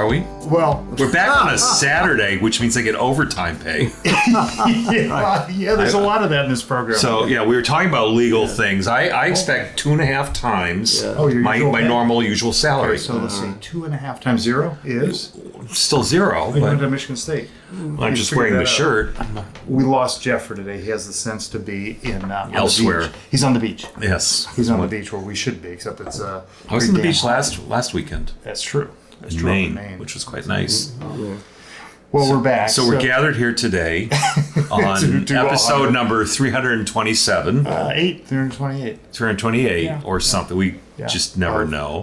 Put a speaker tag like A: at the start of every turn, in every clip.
A: Are we?
B: Well,
A: We're back on a Saturday, which means I get overtime pay.
B: yeah, there's a lot of that in this program.
A: So, yeah, we were talking about legal things. I expect 2.5 times my normal usual salary.
B: Okay, so let's see, 2.5 times 0 is?
A: Still 0.
B: We went
A: But
B: to Michigan State.
A: I'm just wearing the shirt.
B: We lost Jeff for today. He has the sense to be in
A: Elsewhere.
B: On the beach. He's on the beach.
A: Yes.
B: He's on the beach where we should be, except it's
A: I was on the beach last weekend.
B: That's true. That's
A: in
B: true.
A: Maine, which was quite nice.
B: Well, we're back.
A: So we're gathered here today on episode number 327. 328 or something. We just never know.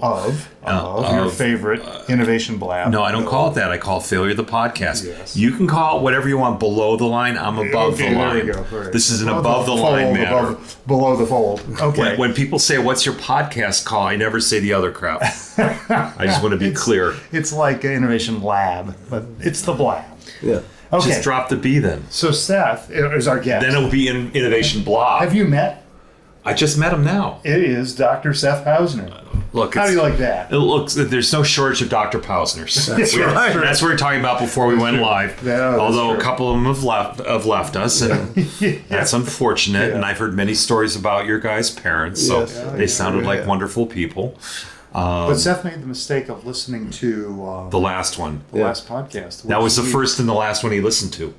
B: Of your favorite Innovation Blab.
A: No, I don't call it that. I call Failure the Podcast.
B: Yes.
A: You can call it whatever you want below the line. I'm above the line.
B: There you go. Right.
A: This is an above the line matter.
B: Below the fold. Okay.
A: When people say, what's your podcast call? I never say the other crap. I just want to be clear.
B: It's like Innovation Lab, but it's the Blab.
C: Yeah.
B: Okay.
A: Just drop the B then.
B: So Seth is our guest.
A: Then it will be Innovation Blog.
B: Have you met?
A: I just met him now.
B: It is Dr. Seth Powsner.
A: Look,
B: how do you like that?
A: It looks there's no shortage of Dr. Powsners.
B: That's right.
A: That's what we were talking about before we went live. Although a couple of them have left us, and that's unfortunate. And I've heard many stories about your guys' parents, so they sounded like wonderful people.
B: But Seth made the mistake of listening to
A: the last one,
B: the last podcast.
A: That was the first and the last one he listened to.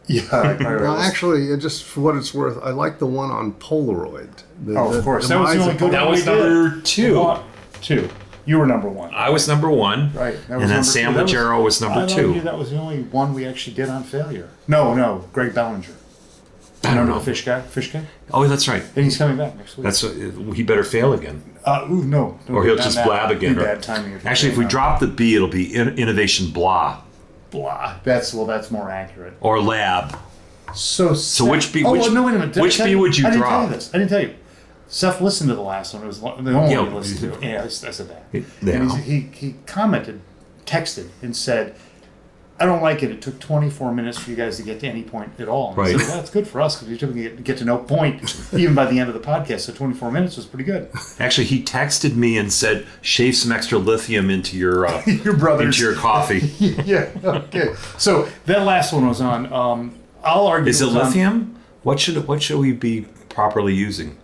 B: Yeah,
C: well, actually, just for what it's worth, I like the one on Polaroid.
B: Of course, that was the only good one.
A: That was number 2.
B: 2. You were number 1.
A: I was number 1.
B: Right.
A: And then Sam Leggero was number 2.
B: That was the only one we actually did on failure. No, Greg Bellinger.
A: I don't know.
B: Fish guy?
A: Oh, that's right.
B: And he's coming back next week.
A: He better fail again.
B: No.
A: Or he'll just blab again.
B: Bad timing.
A: Actually, if we drop the B, it'll be Innovation Blah.
B: Blah. That's more accurate.
A: Or Lab.
B: So
A: which B?
B: No, wait a minute.
A: Which B would you drop?
B: I didn't tell you this. I didn't tell you. Seth listened to the last one. It was the only one he listened to. Yeah, I said that. And he commented, texted, and said, I don't like it. It took 24 minutes for you guys to get to any point at all. And I said, well, that's good for us because we typically get to no point even by the end of the podcast. So 24 minutes was pretty good.
A: Actually, he texted me and said, shave some extra lithium into your
B: brother's
A: into your coffee.
B: Yeah. Okay. So that last one was on. I'll argue.
A: Is it lithium? What should we be properly using?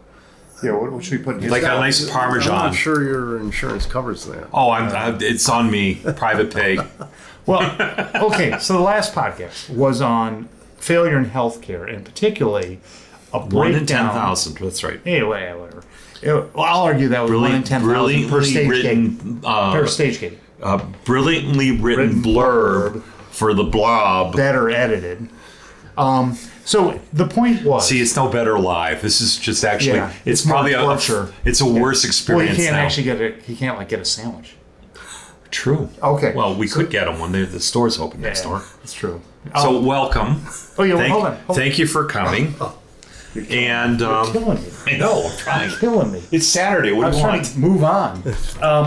B: Yeah. What should we put in?
A: Like a nice Parmesan.
C: I'm not sure your insurance covers that.
A: Oh, it's on me. Private pay.
B: Well, okay, so the last podcast was on failure in healthcare, and particularly a breakdown.
A: 1 in 10,000, that's right.
B: Anyway, whatever. I'll argue that was 1 in 10,000 per stage gate.
A: Brilliantly written blurb for the blob.
B: Better edited. So the point was...
A: See, it's no better live. This is just actually...
B: Yeah,
A: it's probably it's a worse experience
B: well, he can't
A: now.
B: actually get a sandwich.
A: True.
B: Okay.
A: Well, we could get them when the store's open next door.
B: That's true.
A: So welcome.
B: Oh yeah, hold on.
A: Thank you for coming.
B: You're killing me.
A: I know. I'm trying.
B: You're killing me.
A: It's Saturday. What do you want?
B: I was trying to move on.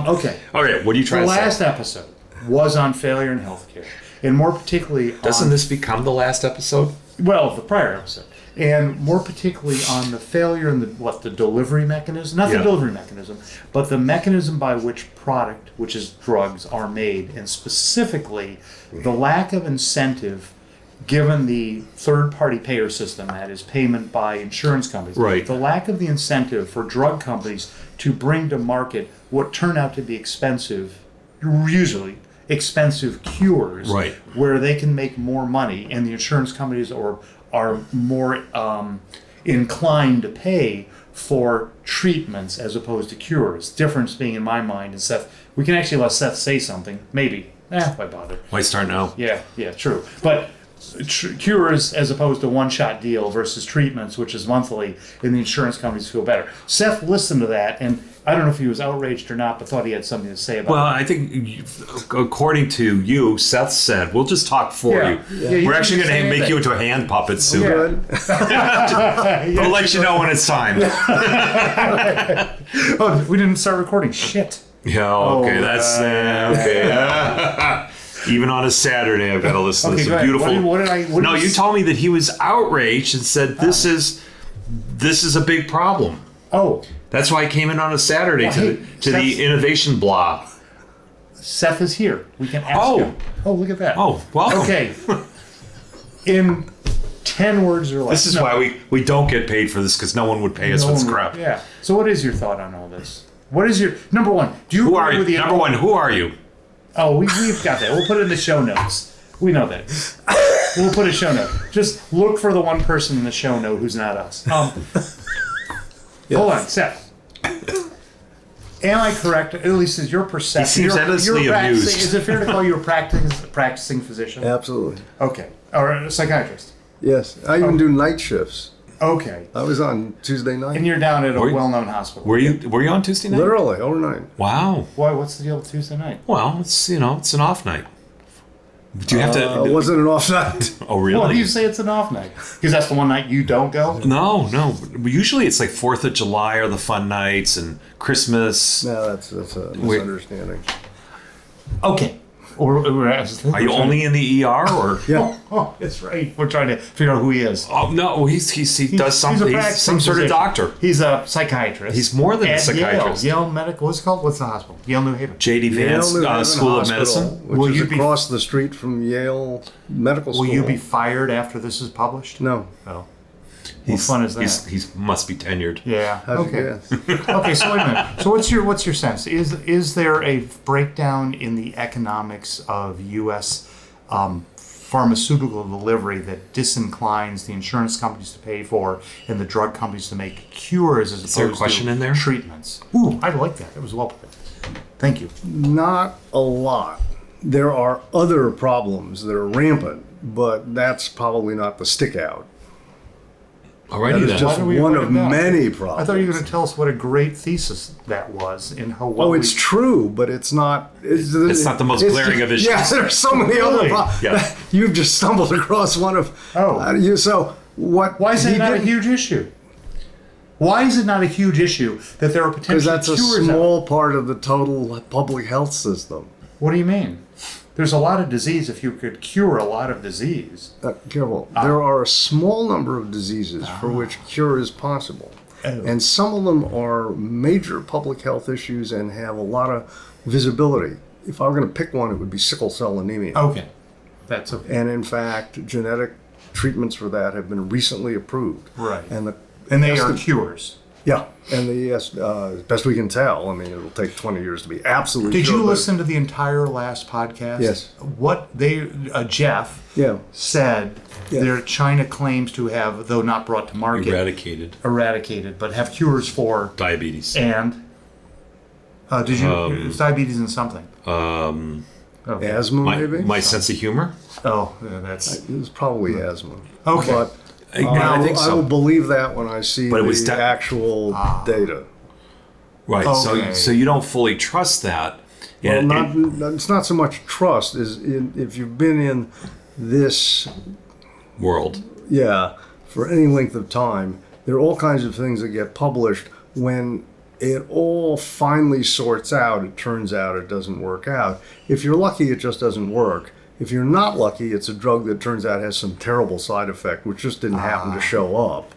B: Okay.
A: Okay. What are you trying to say?
B: The last episode was on failure in healthcare, and more particularly.
A: Doesn't this become the last episode?
B: Well, the prior episode. And more particularly on the failure in the delivery mechanism, not the delivery mechanism, but the mechanism by which product, which is drugs, are made, and specifically the lack of incentive given the third-party payer system, that is payment by insurance companies, the lack of the incentive for drug companies to bring to market what turn out to be usually expensive cures, where they can make more money, and the insurance companies are more inclined to pay for treatments as opposed to cures. Difference being, in my mind, and Seth, we can actually let Seth say something. Maybe. Why bother?
A: Why start now?
B: Yeah, true. But cures as opposed to one-shot deal versus treatments, which is monthly, and the insurance companies feel better. Seth listened to that, and I don't know if he was outraged or not, but thought he had something to say about it.
A: Well, I think, according to you, Seth said, we'll just talk for you. Yeah, we're actually going to make you into a hand puppet soon. We'll let you know when it's time.
B: Oh, we didn't start recording. Shit.
A: Yeah, okay, that's... okay. Even on a Saturday, I've got to listen to this beautiful... You told me that he was outraged and said, this is a big problem.
B: Oh.
A: That's why I came in on a Saturday to the Innovation Blog.
B: Seth is here. We can ask him. Oh, look at that.
A: Oh, welcome.
B: Okay. In 10 words or less.
A: This is why we don't get paid for this, because no one would pay us for this crap.
B: Yeah. So what is your thought on all this? What is your... Number one, do you...
A: Who are you? Number one, who are you?
B: Oh, we've got that. We'll put it in the show notes. We know that. We'll put a show note. Just look for the one person in the show note who's not us. Hold on, Seth. Am I correct? At least is your perception.
A: He seems endlessly amused.
B: Is it fair to call you a practicing physician?
C: Absolutely.
B: Okay. Or a psychiatrist?
C: Yes. I even do night shifts.
B: Okay.
C: I was on Tuesday night.
B: And you're down at a well-known hospital.
A: Were you on Tuesday night?
C: Literally, overnight.
A: Wow.
B: Why? What's the deal with Tuesday night?
A: Well, it's an off night. But you have to.
C: It wasn't an off night.
A: Oh, really?
B: Why do you say it's an off night? Because that's the one night you don't go?
A: No. Usually it's like 4th of July are the fun nights and Christmas.
C: No, that's a misunderstanding.
B: Okay.
A: Are you only in the ER or?
C: Yeah.
B: Oh, that's right. We're trying to figure out who he is.
A: Oh no, he does something. He's some sort of doctor.
B: He's a psychiatrist.
A: He's more than a psychiatrist.
B: Yale Medical. What's it called? What's the hospital? Yale New Haven.
A: J.D. Vance School of Medicine.
C: Which is across the street from Yale Medical School.
B: Will you be fired after this is published?
C: No.
B: Oh. What fun is that?
A: He must be tenured.
B: Yeah.
C: Okay.
B: Okay. So wait a minute. So what's your sense? Is there a breakdown in the economics of U.S. Pharmaceutical delivery that disinclines the insurance companies to pay for and the drug companies to make cures as opposed to treatments? Ooh, I like that. That was well put. Thank you.
C: Not a lot. There are other problems that are rampant, but that's probably not the stick out.
A: Alrighty,
C: that is just one of many problems.
B: I thought you were going to tell us what a great thesis that was in how
C: it's true, but it's not.
A: It's not the most glaring of issues.
C: Yes, there's so many other problems. Yeah. You've just stumbled across one of. So what?
B: Why is that not a huge issue? Why is it not a huge issue that there are potential cures?
C: Because that's a small part of the total public health system.
B: What do you mean? There's a lot of disease if you could cure a lot of disease.
C: Careful. There are a small number of diseases for which cure is possible. And some of them are major public health issues and have a lot of visibility. If I were going to pick one, it would be sickle cell anemia.
B: Okay. That's okay.
C: And in fact, genetic treatments for that have been recently approved.
B: Right.
C: And
B: they are cures.
C: Yeah, and as best we can tell, I mean, it'll take 20 years to be absolutely
B: Did
C: sure.
B: you listen to the entire last podcast?
C: Yes.
B: What Jeff said, their China claims to have, though not brought to market, eradicated, but have cures for
A: diabetes.
B: And did you diabetes and something?
C: Asthma, maybe.
A: My sense of humor.
B: Oh, that's.
C: It was probably asthma.
B: Okay.
C: But
A: I think so.
C: I will believe that when I see the actual data.
A: Right. Okay. So you don't fully trust that.
C: Well, it's not so much trust as if you've been in this
A: world.
C: Yeah, for any length of time, there are all kinds of things that get published. When it all finally sorts out, it turns out it doesn't work out. If you're lucky, it just doesn't work. If you're not lucky, it's a drug that turns out has some terrible side effect, which just didn't happen to show up.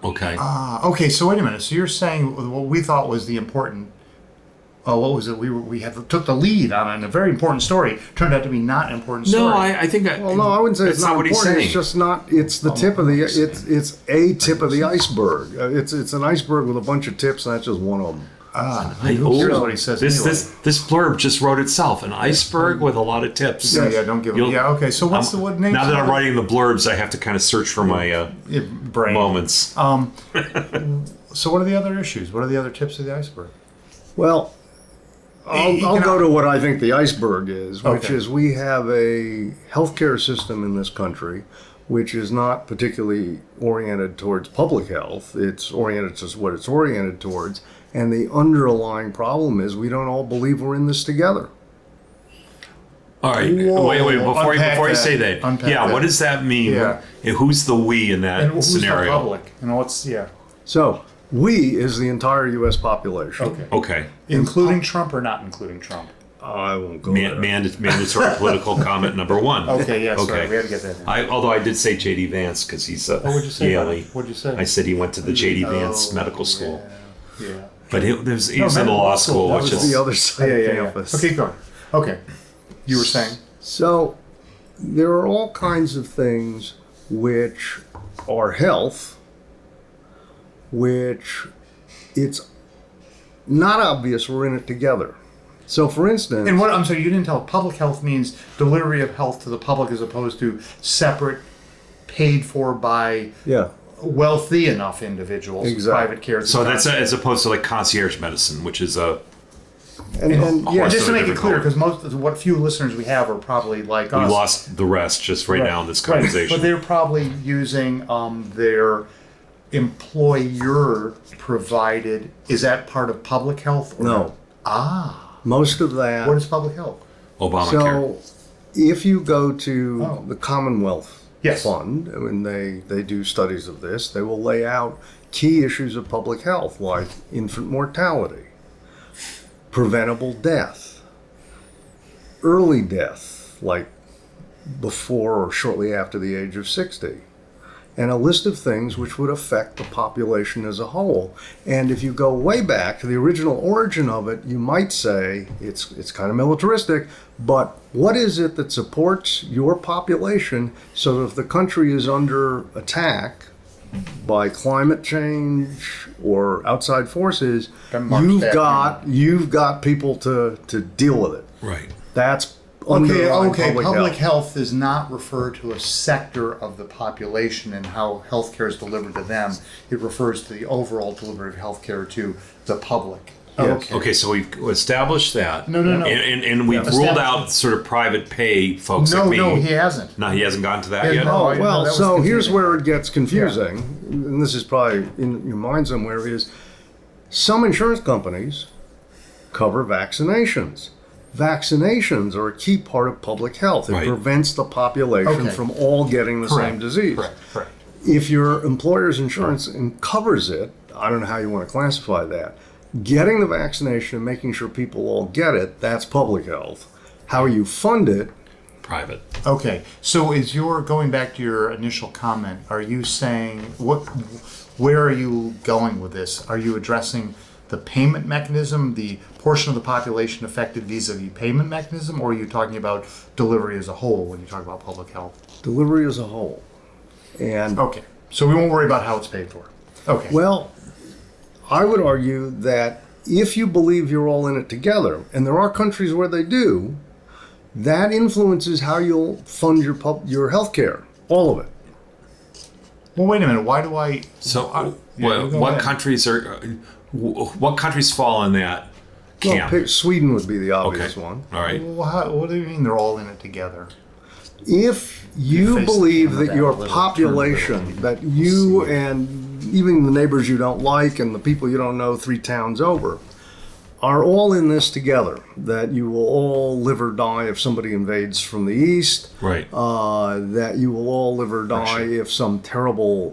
A: Okay.
B: Okay, so wait a minute. So you're saying what we thought was the important... what was it? We took the lead on a very important story. Turned out to be not an important story.
A: No, I think...
C: Well, no, I wouldn't say it's not
A: what
C: important.
A: He's saying.
C: It's just not... It's the tip of the... It's a tip of the iceberg. It's an iceberg with a bunch of tips, and that's just one of them.
B: Here's what he says.
A: This blurb just wrote itself. An iceberg with a lot of tips.
B: Yeah, don't give it. Yeah, okay. So what's what name?
A: Now that I'm writing the blurbs, I have to kind of search for my
B: brain
A: moments.
B: So what are the other issues? What are the other tips of the iceberg?
C: Well, I'll go to what I think the iceberg is, which is we have a healthcare system in this country which is not particularly oriented towards public health. It's oriented to what it's oriented towards. And the underlying problem is we don't all believe we're in this together.
A: All right.
B: Whoa,
A: wait. Before you say that.
B: That.
A: What does that mean?
B: Yeah.
A: Who's the we in that
B: and who's
A: scenario?
B: The public? And what's
C: So we is the entire U.S. population.
A: Okay.
B: Including Trump or not including Trump?
C: I won't go there.
A: Mandatory political comment number one.
B: Okay, yes, okay. Right. We had to get that in.
A: Although I did say J.D. Vance because he's a
B: what'd you say
A: Yale.
B: What'd you say?
A: I said he went to the J.D. Vance Medical School.
B: Yeah.
A: But he was in the law school.
C: That was the other side of campus.
B: Okay, go on. Okay. You were saying?
C: So there are all kinds of things which are health, which it's not obvious we're in it together. So, for instance...
B: And I'm sorry, you didn't tell. Public health means delivery of health to the public as opposed to separate, paid for by wealthy enough individuals.
C: Exactly.
B: Private care.
A: So that's as opposed to like concierge medicine, which is a...
B: just to make it clear, because what few listeners we have are probably like us.
A: We lost the rest just right now in this conversation.
B: Right. But they're probably using their employer provided. Is that part of public health? Or
C: no. Most of that.
B: What is public health?
A: Obamacare.
C: So if you go to the Commonwealth
B: Yes.
C: Fund, when they do studies of this, they will lay out key issues of public health like infant mortality, preventable death, early death, like before or shortly after the age of 60, and a list of things which would affect the population as a whole. And if you go way back to the original origin of it, you might say it's kind of militaristic, but what is it that supports your population so that if the country is under attack by climate change or outside forces, you've got people to deal with it.
A: Right.
C: That's
B: Public health does not refer to a sector of the population and how healthcare is delivered to them. It refers to the overall delivery of healthcare to the public.
C: Yes.
A: Okay, so we've established that.
B: No.
A: And we've ruled out sort of private pay folks like me.
B: No, he hasn't.
A: No, he hasn't gotten to that yet?
B: No,
C: well, so here's where it gets confusing, and this is probably in your mind somewhere, is some insurance companies cover vaccinations. Vaccinations are a key part of public health. It prevents the population from all getting the same disease.
B: Correct.
C: If your employer's insurance covers it, I don't know how you want to classify that. Getting the vaccination and making sure people all get it, that's public health. How you fund it,
A: private.
B: Okay, so going back to your initial comment, are you saying, where are you going with this? Are you addressing the payment mechanism, the portion of the population affected vis-a-vis payment mechanism, or are you talking about delivery as a whole when you talk about public health?
C: Delivery as a whole. And
B: okay, so we won't worry about how it's paid for. Okay.
C: Well, I would argue that if you believe you're all in it together, and there are countries where they do, that influences how you'll fund your health care, all of it.
B: Well, wait a minute. Why do I?
A: So, what countries fall in that camp?
C: Well, Sweden would be the obvious one.
A: All right.
B: Well, what do you mean they're all in it together?
C: If you believe that your population, that you and even the neighbors you don't like and the people you don't know 3 towns over are all in this together, that you will all live or die if somebody invades from the east,
A: right?
C: That you will all live or die if some terrible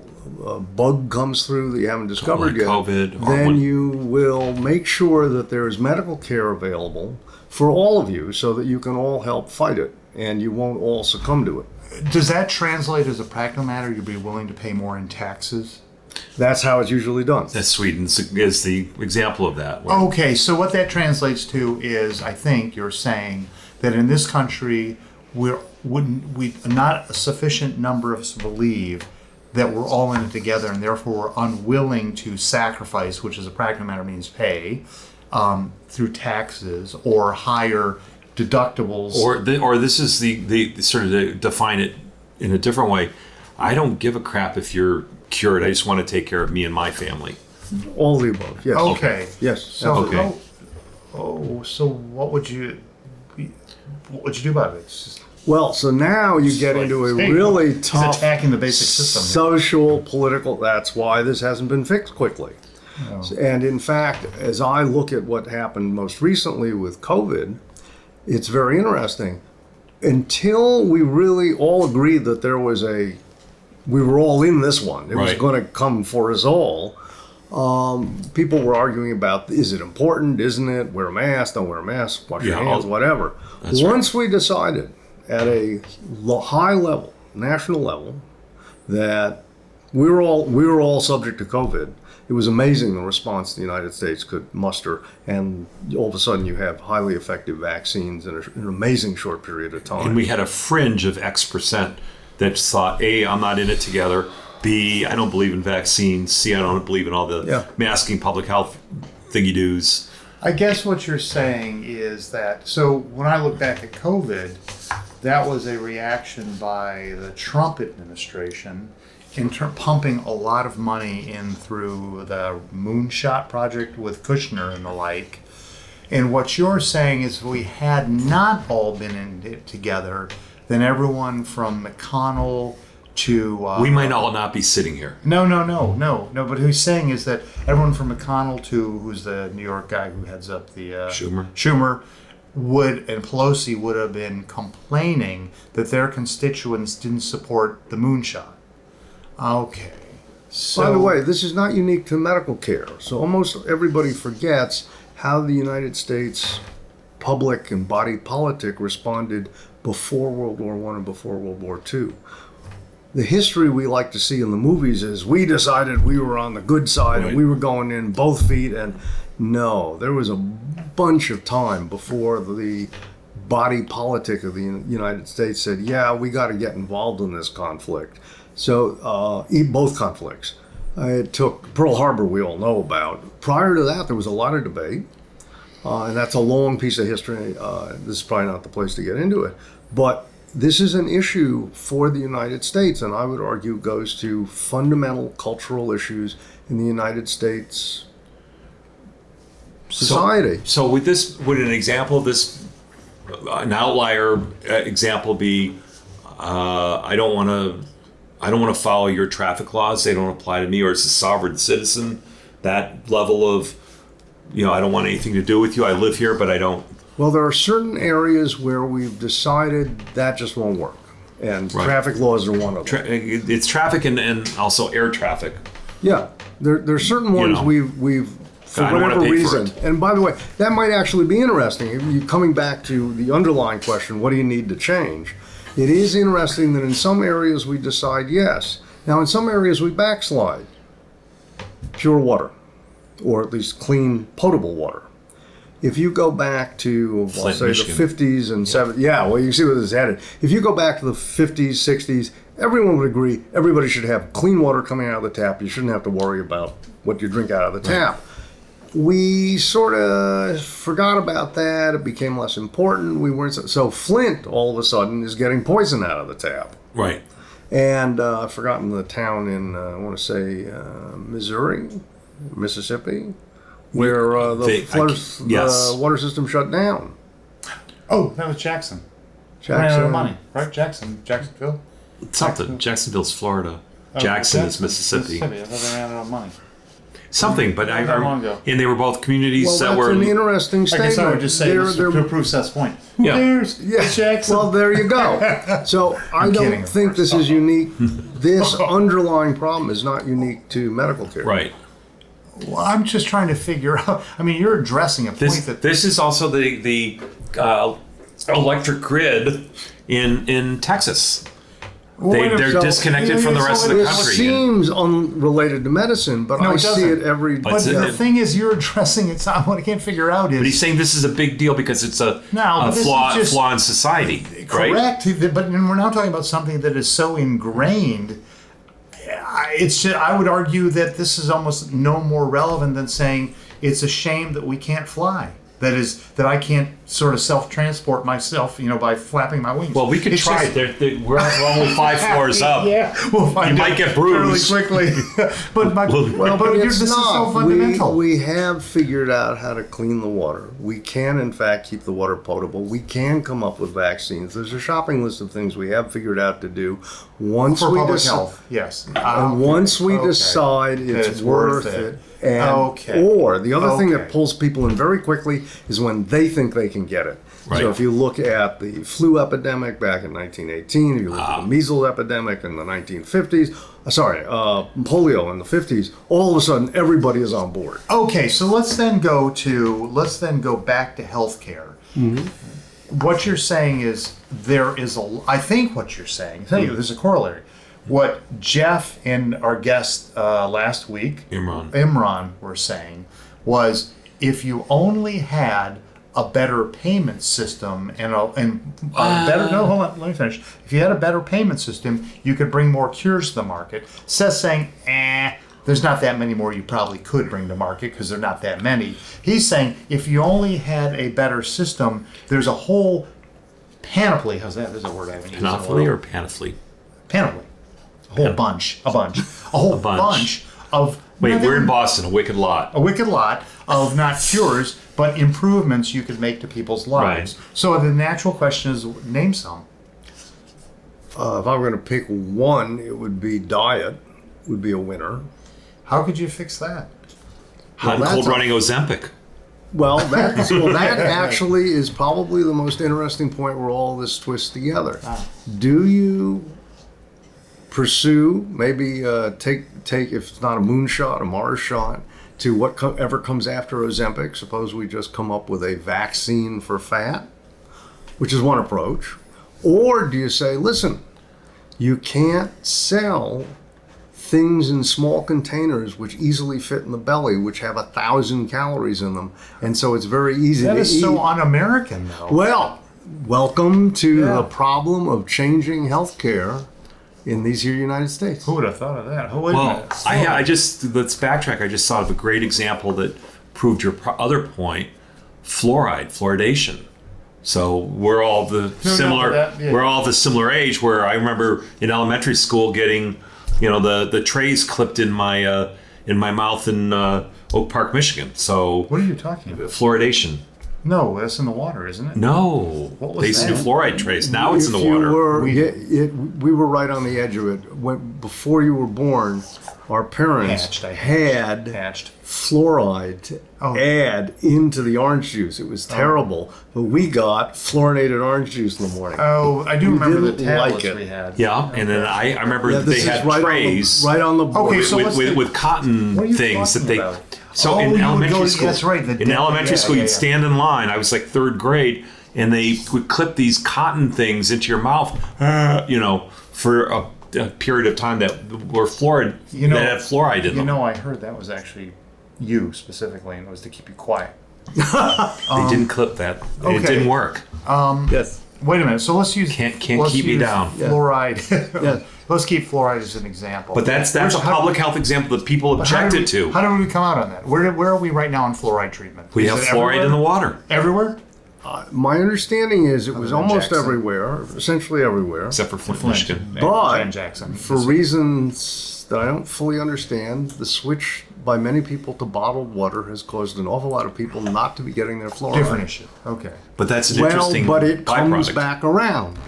C: bug comes through that you haven't discovered yet,
A: COVID,
C: then you will make sure that there is medical care available for all of you so that you can all help fight it and you won't all succumb to it.
B: Does that translate as a practical matter? You'd be willing to pay more in taxes?
C: That's how it's usually done.
A: Sweden is the example of that.
B: Okay, so what that translates to is, I think you're saying that in this country, not a sufficient number of us believe that we're all in it together, and therefore we're unwilling to sacrifice, which as a practical matter means pay, through taxes or higher deductibles.
A: Or this is the sort of to define it in a different way. I don't give a crap if you're cured. I just want to take care of me and my family.
C: All the above. Yes.
B: Okay.
C: Yes.
B: So, so what would you do about it?
C: Well, so now you get into a really tough
B: attacking the basic system.
C: Social, political. That's why this hasn't been fixed quickly. Oh. And in fact, as I look at what happened most recently with COVID, it's very interesting. Until we really all agreed that we were all in this one. It was going to come for us all. People were arguing about, is it important? Isn't it? Wear a mask, don't wear a mask, wash your hands, whatever. Once we decided at a high level, national level, that We were all subject to COVID. It was amazing the response the United States could muster, and all of a sudden you have highly effective vaccines in an amazing short period of time.
A: And we had a fringe of X% that thought, A, I'm not in it together. B, I don't believe in vaccines. C, I don't believe in all the masking public health thingy-doos.
B: I guess what you're saying is that, so when I look back at COVID, that was a reaction by the Trump administration pumping a lot of money in through the Moonshot project with Kushner and the like. And what you're saying is if we had not all been in it together, then everyone from McConnell to...
A: we might all not be sitting here.
B: No. But who's saying is that everyone from McConnell to, who's the New York guy who heads up the... Schumer and Pelosi would have been complaining that their constituents didn't support the moonshot. Okay. So,
C: by the way, this is not unique to medical care. So almost everybody forgets how the United States public and body politic responded before World War I and before World War II. The history we like to see in the movies is we decided we were on the good side and we were going in both feet. And no, there was a bunch of time before the body politic of the United States said, yeah, we got to get involved in this conflict. So both conflicts. It took Pearl Harbor, we all know about. Prior to that, there was a lot of debate. And that's a long piece of history. This is probably not the place to get into it. But this is an issue for the United States, and I would argue goes to fundamental cultural issues in the United States society.
A: So would an example of this, an outlier example be, I don't want to follow your traffic laws, they don't apply to me, or as a sovereign citizen, that level of, I don't want anything to do with you, I live here, but I don't.
C: Well, there are certain areas where we've decided that just won't work, and traffic laws are one of them.
A: It's traffic and also air traffic.
C: Yeah, there's certain ones we've for whatever reason. And by the way, that might actually be interesting. Coming back to the underlying question, what do you need to change? It is interesting that in some areas we decide yes. Now, in some areas we backslide. Pure water, or at least clean, potable water. If you go back to, I'll say, Michigan. The 50s and 70s, well, you can see where this is headed. If you go back to the 50s, 60s, everyone would agree everybody should have clean water coming out of the tap. You shouldn't have to worry about what you drink out of the tap. We sort of forgot about that. It became less important. We weren't so Flint all of a sudden is getting poison out of the tap.
A: Right.
C: And I've forgotten the town in I want to say Missouri, Mississippi, where the water system shut down.
B: Oh, that was Jackson. Ran out of money, right? Jacksonville.
A: Jacksonville's Florida. Jackson is Mississippi.
B: I thought they ran out of money.
A: Something, but and they were both communities that were.
C: Well, that's an interesting statement.
B: I guess I would just say to prove Seth's point. Who cares? Jackson.
C: Well, there you go. So I don't think this is unique. This underlying problem is not unique to medical care.
A: Right.
B: Well, I'm just trying to figure out. I mean, you're addressing a point that
A: this is also the electric grid in Texas. They're disconnected from the rest of the country.
C: It seems unrelated to medicine, but I see it every day.
B: But the thing is, you're addressing it. What I can't figure out is...
A: But he's saying this is a big deal because it's a flaw in society, right?
B: Correct, but we're now talking about something that is so ingrained. I would argue that this is almost no more relevant than saying it's a shame that we can't fly. That I can't sort of self-transport myself, by flapping my wings.
A: Well, we could try it. We're only 5 floors up.
B: Yeah, we'll find
A: you might get bruised
B: really quickly. but this is so fundamental.
C: We have figured out how to clean the water. We can, in fact, keep the water potable. We can come up with vaccines. There's a shopping list of things we have figured out to do. Once
B: for
C: we
B: public health, yes.
C: And once we decide it's worth it. Or the other thing that pulls people in very quickly is when they think they can get it. Right. So if you look at the flu epidemic back in 1918, if you look at the measles epidemic in the 1950s, polio in the 50s, all of a sudden everybody is on board.
B: Okay, so let's then go back to healthcare. Mm-hmm. What you're saying is there's a corollary. What Jeff and our guest last week, Imran, were saying was if you only had a better payment system and better. No, hold on. Let me finish. If you had a better payment system, you could bring more cures to the market. Seth's saying, there's not that many more you probably could bring to market because there are not that many. He's saying if you only had a better system, there's a whole panoply. How's that? There's a word I haven't used.
A: Panoply or panoply?
B: Panoply. A whole bunch. A whole bunch of.
A: Wait, we're in Boston. A wicked lot.
B: A wicked lot of not cures, but improvements you could make to people's lives. Right. So the natural question is, name some.
C: If I were going to pick one, it would be diet. Would be a winner.
B: How could you fix that?
A: Hot and cold running Ozempic.
C: Well, that actually is probably the most interesting point where all this twists together. Do you pursue, maybe take if it's not a moonshot, a Mars shot, to whatever comes after Ozempic? Suppose we just come up with a vaccine for fat, which is one approach. Or do you say, listen, you can't sell things in small containers which easily fit in the belly, which have 1,000 calories in them, and so it's very easy to eat.
B: That is so un-American, though.
C: Well, welcome to the problem of changing healthcare in these here United States.
B: Who would have thought of that?
A: Let's backtrack. I just thought of a great example that proved your other point: fluoridation. So we're all we're all the similar age. Where I remember in elementary school getting, the trays clipped in my mouth in Oak Park, Michigan. So
B: what are you talking about?
A: Fluoridation.
B: No, that's in the water, isn't it?
A: No.
B: What was
A: they used to do fluoride trays. Now it's in the water.
C: We were right on the edge of it. Before you were born, our parents had fluoride to add into the orange juice. It was terrible, but we got fluorinated orange juice in the morning.
B: Oh, I do remember the tablets we had.
A: Yeah, and then I remember they had trays
C: right on the board
A: with cotton things that they.
B: About?
A: So in elementary school,
B: that's right.
A: In elementary school, you'd stand in line. I was like third grade, and they would clip these cotton things into your mouth, for a period of time that were fluoride, that had fluoride in them.
B: I heard that was actually you specifically, and it was to keep you quiet.
A: They didn't clip that. Okay. It didn't work.
C: Yes.
B: Wait a minute. So let's use
A: can't keep me down.
B: Fluoride. Yeah. Let's keep fluoride as an example.
A: But that's a public health example that people objected to.
B: How did we come out on that? Where are we right now on fluoride treatment?
A: We have fluoride in the water.
B: Everywhere?
C: My understanding is it was almost everywhere, essentially everywhere.
A: Except for Flint, Michigan.
C: But for reasons that I don't fully understand, the switch by many people to bottled water has caused an awful lot of people not to be getting their fluoride.
B: Different issue. Okay.
A: But that's an interesting
C: but it comes back around.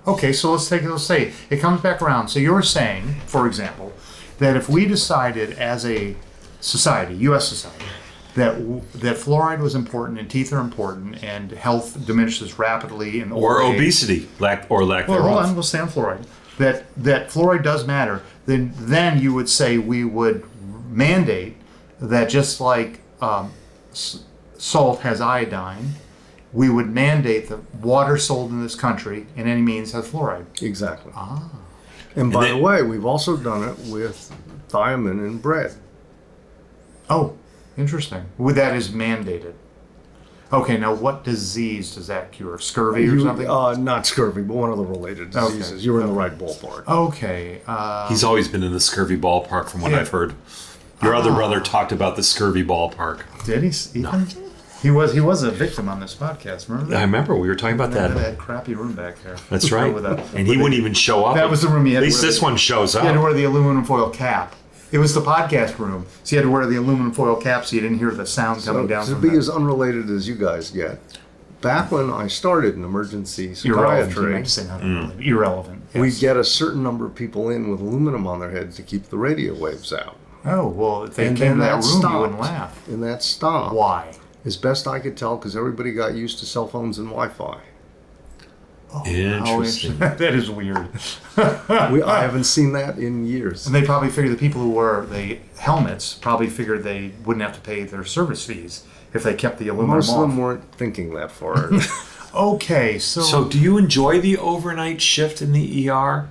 B: Okay, so let's say it comes back around. So you're saying, for example, that if we decided as a society, U.S. society, that fluoride was important and teeth are important and health diminishes rapidly in
A: or obesity, lack thereof.
B: Hold on, we'll stay on fluoride. That fluoride does matter. Then you would say we would mandate that just like salt has iodine, we would mandate that water sold in this country in any means has fluoride.
C: Exactly. And by the way, we've also done it with thiamine in bread.
B: Oh, interesting. That is mandated. Okay, now what disease does that cure? Scurvy or something?
C: Not scurvy, but one of the related diseases. Okay. You were in the right ballpark.
B: Okay.
A: He's always been in the scurvy ballpark from what I've heard. Your other brother talked about the scurvy ballpark.
B: Did he? No. He was a victim on this podcast, remember that?
A: I remember, we were talking about that.
B: That crappy room back there.
A: That's right. And he wouldn't even show up.
B: That was the room he had.
A: At least this one shows up.
B: He had to wear the aluminum foil cap. It was the podcast room, so he had to wear the aluminum foil cap so you didn't hear the sound coming down from
C: to be as unrelated as you guys get, back when I started in emergency psychiatry,
B: irrelevant.
C: Yes. We'd get a certain number of people in with aluminum on their heads to keep the radio waves out.
B: Oh, well, if they came to that room, you wouldn't laugh.
C: And that stopped.
B: Why?
C: As best I could tell, because everybody got used to cell phones and Wi-Fi.
A: Oh, interesting.
B: That is weird.
C: I haven't seen that in years.
B: And they probably figured the people who wore the helmets probably figured they wouldn't have to pay their service fees if they kept the aluminum
C: Most
B: off.
C: of them weren't thinking that far.
B: Okay, so
A: do you enjoy the overnight shift in the ER?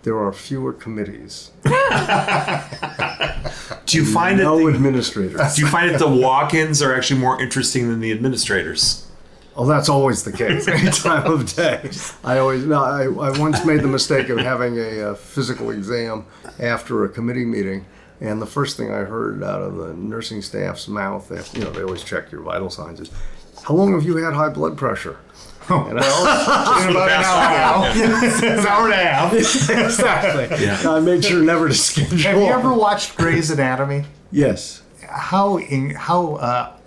C: there are fewer committees.
A: Do you find
C: administrators?
A: Do you find that the walk-ins are actually more interesting than the administrators?
C: Oh, that's always the case. Any time of day. I once made the mistake of having a physical exam after a committee meeting, and the first thing I heard out of the nursing staff's mouth, they always check your vital signs, is, "How long have you had high blood pressure?"
B: Oh, well, in about an hour now. It's an hour and a half.
C: Exactly.
A: Yeah.
C: I made sure never to schedule.
B: Have you ever watched Grey's Anatomy?
C: Yes.
B: How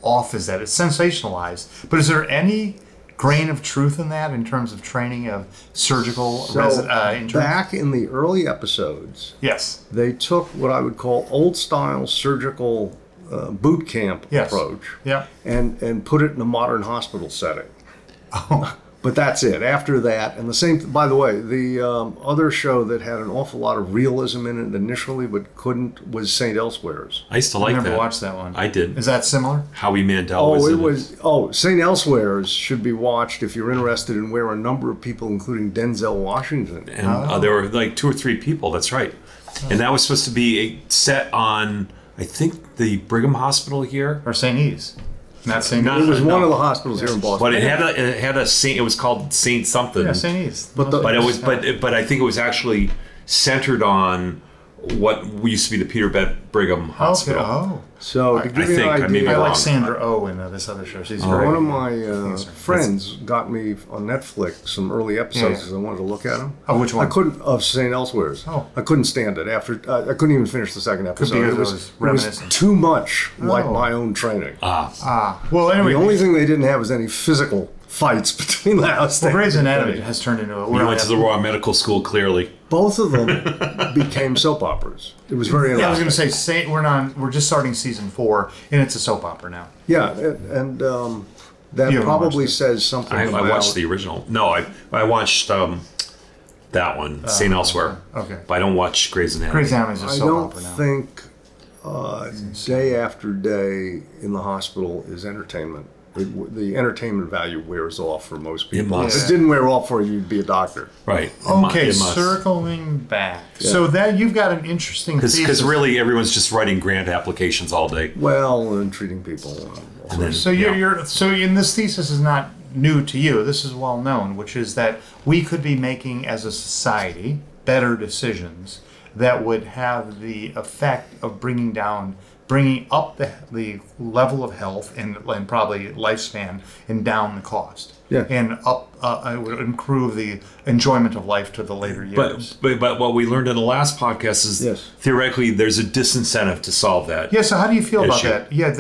B: off is that? It's sensationalized. But is there any grain of truth in that in terms of training of surgical interns?
C: Back in the early episodes,
B: Yes.
C: they took what I would call old-style surgical boot camp approach and put it in a modern hospital setting.
B: Oh.
C: But that's it. After that, and the same. By the way, the other show that had an awful lot of realism in it initially, but couldn't, was St. Elsewhere's.
A: I used to like that.
B: I never watched that one.
A: I did.
B: Is that similar?
A: Howie Mandel was
C: it. St. Elsewhere's should be watched if you're interested in where a number of people, including Denzel Washington,
A: and there were like 2 or 3 people. That's right. And that was supposed to be set on, I think, the Brigham Hospital here
B: or St. E's. Not St.
C: It was one of the hospitals here in Boston.
A: But it had a Saint. It was called Saint something.
B: Yeah, St. E's.
A: But it was but I think it was actually centered on what used to be the Peter Brigham Hospital.
B: Okay. Oh.
C: So to give you an idea,
B: I like Sandra Oh in this other show. She's very
C: one of my friends got me on Netflix some early episodes because I wanted to look at them.
B: Oh, which one?
C: I couldn't, of St. Elsewhere's.
B: Oh.
C: I couldn't stand it after. I couldn't even finish the second episode.
B: It was
C: too much like my own training.
B: Well, anyway,
C: the only thing they didn't have was any physical fights between the house.
B: Well, Grey's Anatomy has turned into a.
A: We went to the Royal Medical School, clearly.
C: Both of them became soap operas. It was very interesting.
B: Yeah, I was going to say, we're just starting season 4, and it's a soap opera now.
C: Yeah, and that probably says something.
A: I watched the original. No, I watched that one, St. Elsewhere.
B: Okay.
A: But I don't watch Grey's Anatomy.
B: Grey's Anatomy is a soap opera now.
C: I don't think day after day in the hospital is entertainment. The entertainment value wears off for most people. If it didn't wear off for you, you'd be a doctor.
A: Right.
B: Okay, circling back. Yeah. So that you've got an interesting thesis.
A: Because really everyone's just writing grant applications all day.
C: Well, and treating people.
B: So in this thesis is not new to you. This is well known, which is that we could be making as a society better decisions that would have the effect of bringing up the level of health and probably lifespan and down the cost.
C: Yeah.
B: And it would improve the enjoyment of life to the later years.
A: But what we learned in the last podcast is theoretically there's a disincentive to solve that.
B: Yeah, so how do you feel about that? Yeah,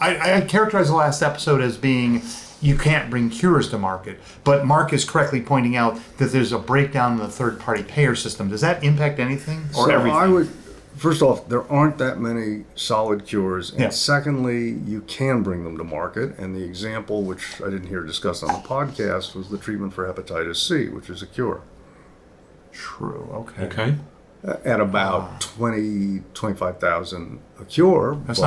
B: I characterized the last episode as being you can't bring cures to market. But Mark is correctly pointing out that there's a breakdown in the third-party payer system. Does that impact anything or everything?
C: First off, there aren't that many solid cures. And secondly, you can bring them to market. And the example, which I didn't hear discussed on the podcast, was the treatment for hepatitis C, which is a cure.
B: True.
A: Okay.
C: At about 25,000 a cure.
B: That's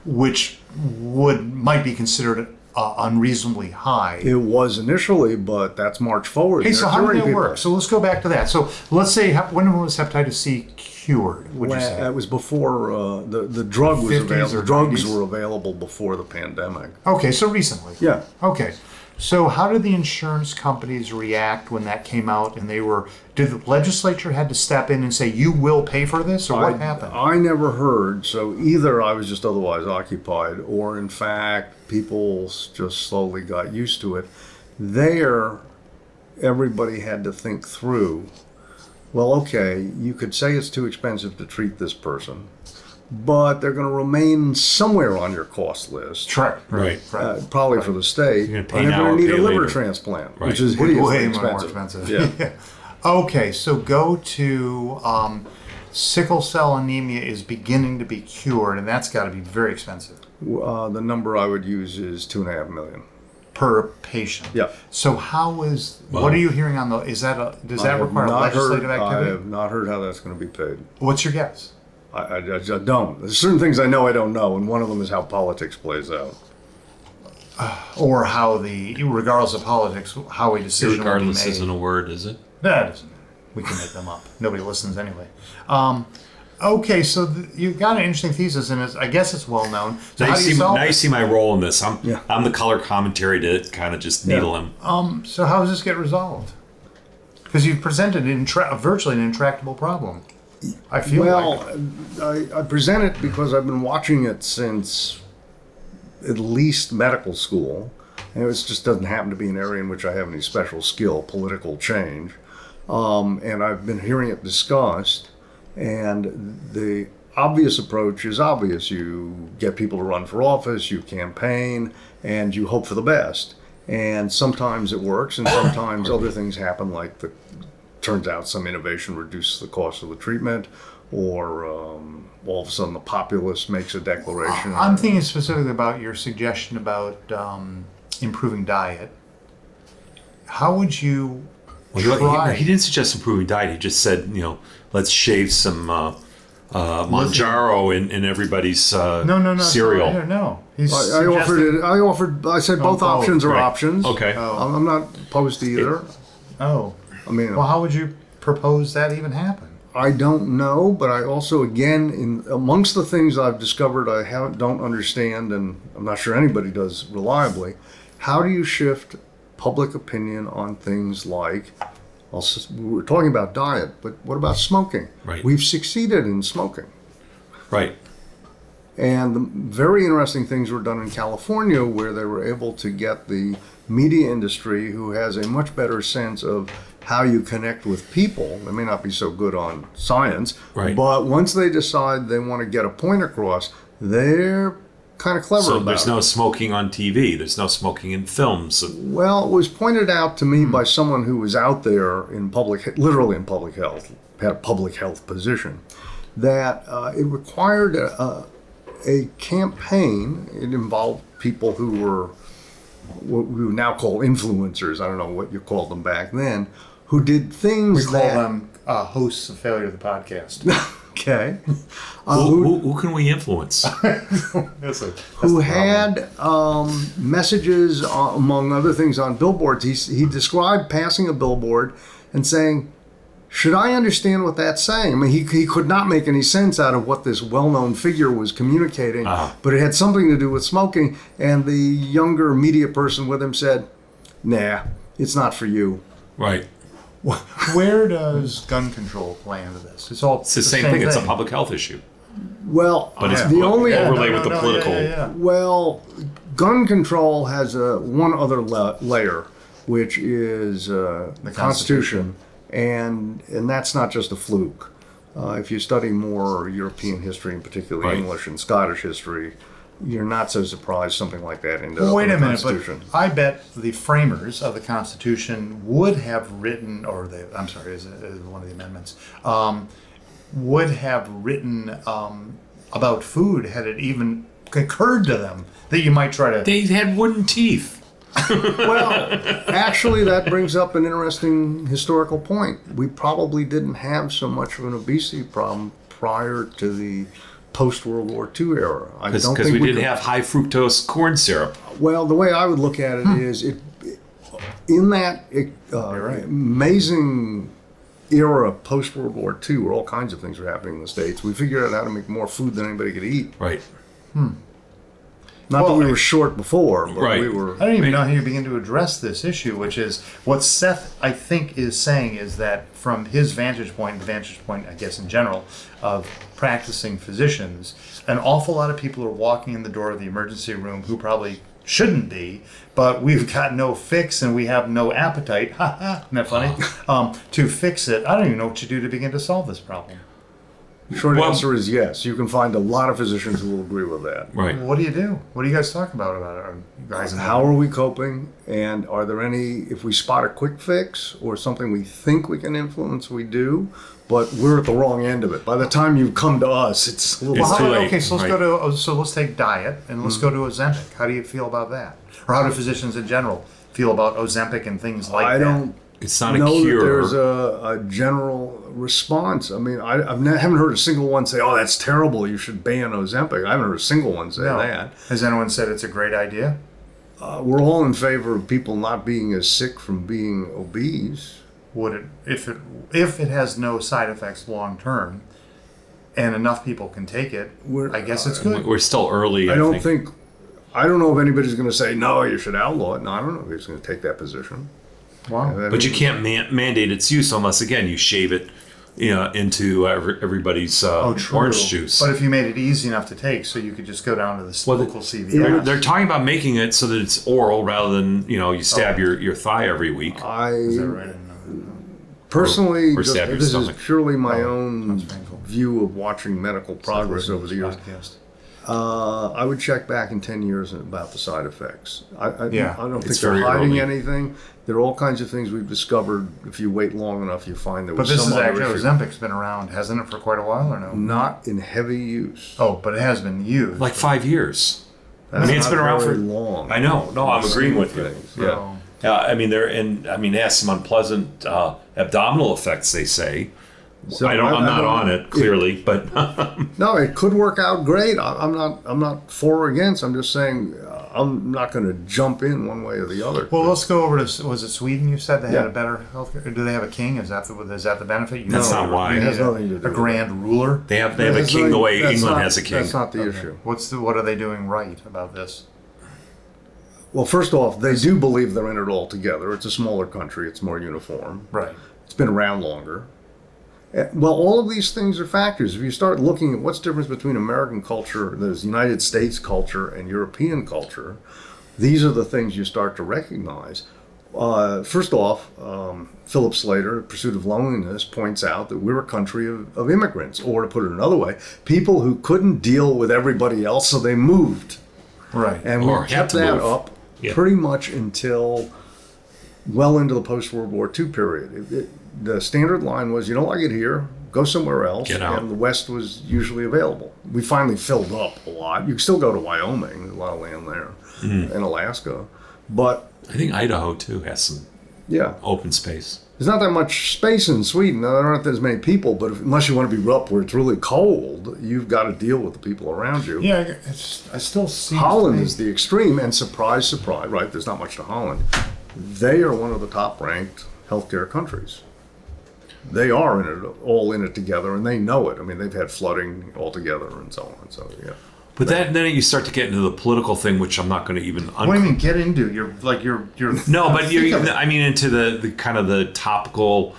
B: which might be considered unreasonably high.
C: It was initially, but that's march forward.
B: Hey, so how did that work? So let's go back to that. So let's say, when was hepatitis C cured? Would you say?
C: It was before the drug was available. Drugs were available before the pandemic.
B: Okay, so recently.
C: Yeah.
B: Okay. So how did the insurance companies react when that came out and did the legislature had to step in and say, you will pay for this, or what happened?
C: I never heard. So either I was just otherwise occupied, or in fact, people just slowly got used to it. Everybody had to think through, well, okay, you could say it's too expensive to treat this person, but they're going to remain somewhere on your cost list.
A: Right.
C: Probably for the state.
A: You're
C: and they're going to need a liver transplant, which is hideously expensive.
B: Yeah. Okay, so go to sickle cell anemia is beginning to be cured, and that's got to be very expensive.
C: The number I would use is $2.5 million
B: per patient.
C: Yeah.
B: So what are you hearing on does that require legislative activity?
C: I have not heard how that's going to be paid.
B: What's your guess?
C: I don't. There's certain things I know I don't know, and one of them is how politics plays out.
B: Or how regardless of politics, how a decision will be made.
A: Regardless isn't a word, is it?
B: That isn't. We can make them up. Nobody listens anyway. Okay, so you've got an interesting thesis, and I guess it's well known. So
A: now you see my role in this. I'm the color commentary to kind of just needle him.
B: So how does this get resolved? Because you've presented virtually an intractable problem. I feel
C: I present it because I've been watching it since at least medical school, and it just doesn't happen to be an area in which I have any special skill, political change, and I've been hearing it discussed. And the obvious approach is obvious. You get people to run for office, you campaign, and you hope for the best. And sometimes it works, and sometimes other things happen, like turns out some innovation reduces the cost of the treatment, or all of a sudden the populace makes a declaration.
B: I'm thinking specifically about your suggestion about improving diet. How would you try?
A: He didn't suggest improving diet. He just said, let's shave some Manjaro in everybody's cereal.
B: No.
C: I said both options are options.
A: Okay.
C: I'm not opposed to either.
B: Well, how would you propose that even happen?
C: I don't know, but I also, again, amongst the things I've discovered I don't understand, and I'm not sure anybody does reliably, how do you shift public opinion on things like, we're talking about diet, but what about smoking?
A: Right.
C: We've succeeded in smoking.
A: Right.
C: And the very interesting things were done in California, where they were able to get the media industry, who has a much better sense of how you connect with people. They may not be so good on science, but once they decide they want to get a point across, they're kind of clever about it.
A: So there's no smoking on TV. There's no smoking in films.
C: Well, it was pointed out to me by someone who was out there in literally in public health, had a public health position, that it required a campaign. It involved people who were what we would now call influencers. I don't know what you called them back then, who did things
B: we call them hosts of Failure the Podcast.
C: Okay.
A: Who can we influence?
C: Who had messages, among other things, on billboards. He described passing a billboard and saying, should I understand what that's saying? I mean, he could not make any sense out of what this well-known figure was communicating, but it had something to do with smoking. And the younger media person with him said, nah, it's not for you.
A: Right.
B: Where does gun control play into this? It's
A: the same thing. It's a public health issue.
C: Well,
A: but it's the only overlay with the political.
C: Well, gun control has one other layer, which is the Constitution. And that's not just a fluke. If you study more European history, and particularly English and Scottish history, you're not so surprised something like that ended up in the Constitution.
B: But I bet the framers of the Constitution would have written, is one of the amendments, would have written about food had it even occurred to them that you might try to...
A: They had wooden teeth.
C: Well, actually, that brings up an interesting historical point. We probably didn't have so much of an obesity problem prior to the post-World War II era.
A: Because we didn't have high fructose corn syrup.
C: Well, the way I would look at it is, in that amazing era post-World War II, where all kinds of things were happening in the States, we figured out how to make more food than anybody could eat.
A: Right.
C: Not that we were short before, but we were...
B: I don't even know how you begin to address this issue, which is what Seth, I think, is saying is that from his vantage point, the vantage point, I guess, in general, of practicing physicians, an awful lot of people are walking in the door of the emergency room who probably shouldn't be, but we've got no fix and we have no appetite, isn't that funny, to fix it. I don't even know what you do to begin to solve this problem.
C: Short answer is yes. You can find a lot of physicians who will agree with that.
A: Right.
B: What do you do? What do you guys talk about it?
C: How are we coping? And are there any, if we spot a quick fix or something we think we can influence, we do, but we're at the wrong end of it. By the time you come to us, it's a little
A: too late.
B: Okay, so let's take diet and let's go to Ozempic. How do you feel about that? Or how do physicians in general feel about Ozempic and things like that?
A: It's not a cure.
C: That there's a general response. I mean, I haven't heard a single one say, "Oh, that's terrible. You should ban Ozempic." I haven't heard a single one say that.
B: Has anyone said it's a great idea?
C: We're all in favor of people not being as sick from being obese.
B: if it has no side effects long term, and enough people can take it, I guess it's good.
A: We're still early.
C: I don't know if anybody's going to say no, you should outlaw it. No, I don't know if he's going to take that position.
B: Wow.
A: But you can't mandate its use unless, again, you shave it, into everybody's orange juice.
B: But if you made it easy enough to take, so you could just go down to the local CVS.
A: They're talking about making it so that it's oral rather than, you stab your thigh every week.
B: Is that right?
C: Personally,
A: or
C: this
A: stomach.
C: is purely my own view of watching medical progress over the years. I would check back in 10 years about the side effects. I don't think they're hiding anything. There are all kinds of things we've discovered. If you wait long enough, you find there was some other issue. But this is actually,
B: Ozempic's been around, hasn't it, for quite a while, or no?
C: Not in heavy use.
B: Oh, but it has been used.
A: Like 5 years.
C: It's
A: been around for
C: long.
A: I know. No, I'm agreeing with you.
C: Yeah.
A: It has some unpleasant abdominal effects, they say. So I'm not on it, clearly, but
C: no, it could work out great. I'm not for or against. I'm just saying I'm not going to jump in one way or the other.
B: Well, let's go over to, was it Sweden? You said they had a better healthcare. Do they have a king? Is that the benefit?
A: That's not why.
C: It has nothing to do.
B: A grand ruler.
A: They have a king the way England has a king.
C: That's not the issue.
B: What are they doing right about this?
C: Well, first off, they do believe they're in it all together. It's a smaller country. It's more uniform.
B: Right.
C: It's been around longer. Well, all of these things are factors. If you start looking at what's the difference between American culture, there's United States culture, and European culture, these are the things you start to recognize. First off, Philip Slater, Pursuit of Loneliness, points out that we're a country of immigrants, or to put it another way, people who couldn't deal with everybody else, so they moved.
B: Right.
C: And we kept that up pretty much until well into the post-World War II period. The standard line was, you don't like it here, go somewhere else.
A: Get out.
C: And the West was usually available. We finally filled up a lot. You can still go to Wyoming, there's a lot of land there, and Alaska. But
A: I think Idaho, too, has some open space.
C: There's not that much space in Sweden. There aren't as many people, but unless you want to be up where it's really cold, you've got to deal with the people around you.
B: Yeah, I still see...
C: Holland is the extreme, and surprise, surprise, right, there's not much to Holland. They are one of the top-ranked healthcare countries. They are all in it together, and they know it. I mean, they've had flooding altogether and so on. So
A: But then you start to get into the political thing, which I'm not going to even.
B: What do you mean get into? You're
A: no, but into the kind of the topical,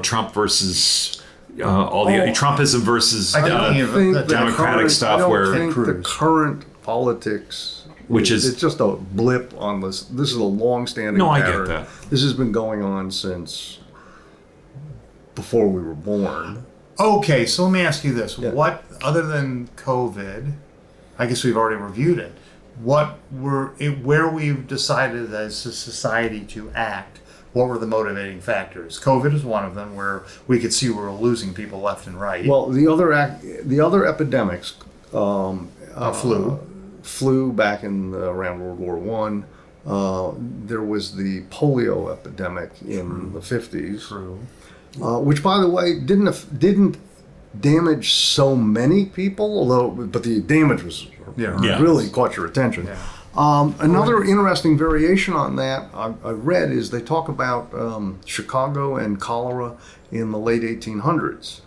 A: Trump versus Trumpism versus Democratic stuff.
C: I don't think the current politics,
A: which is
C: it's just a blip on this. This is a long-standing.
A: No,
C: pattern.
A: I get that.
C: This has been going on since before we were born.
B: Okay, so let me ask you this: what, other than COVID, I guess we've already reviewed it. Where we've decided as a society to act? What were the motivating factors? COVID is one of them, where we could see we were losing people left and right.
C: Well, the other epidemics, flu back in around World War I. There was the polio epidemic in the 50s.
B: True.
C: Which, by the way, didn't damage so many people, but the damage was really caught your attention. Yeah. Another interesting variation on that I read is they talk about Chicago and cholera in the late 1800s.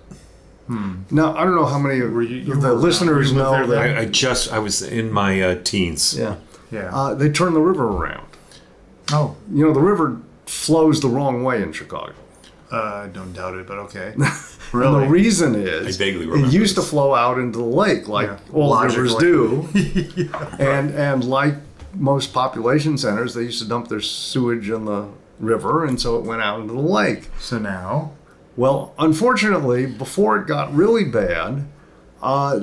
C: Now, I don't know how many of the listeners know that.
A: I was in my teens.
C: Yeah. They turned the river around.
B: Oh.
C: The river flows the wrong way in Chicago.
B: I don't doubt it, but okay.
C: Really? And the reason is it used to flow out into the lake like all rivers do. and like most population centers, they used to dump their sewage in the river, and so it went out into the lake.
B: So now?
C: Well, unfortunately, before it got really bad,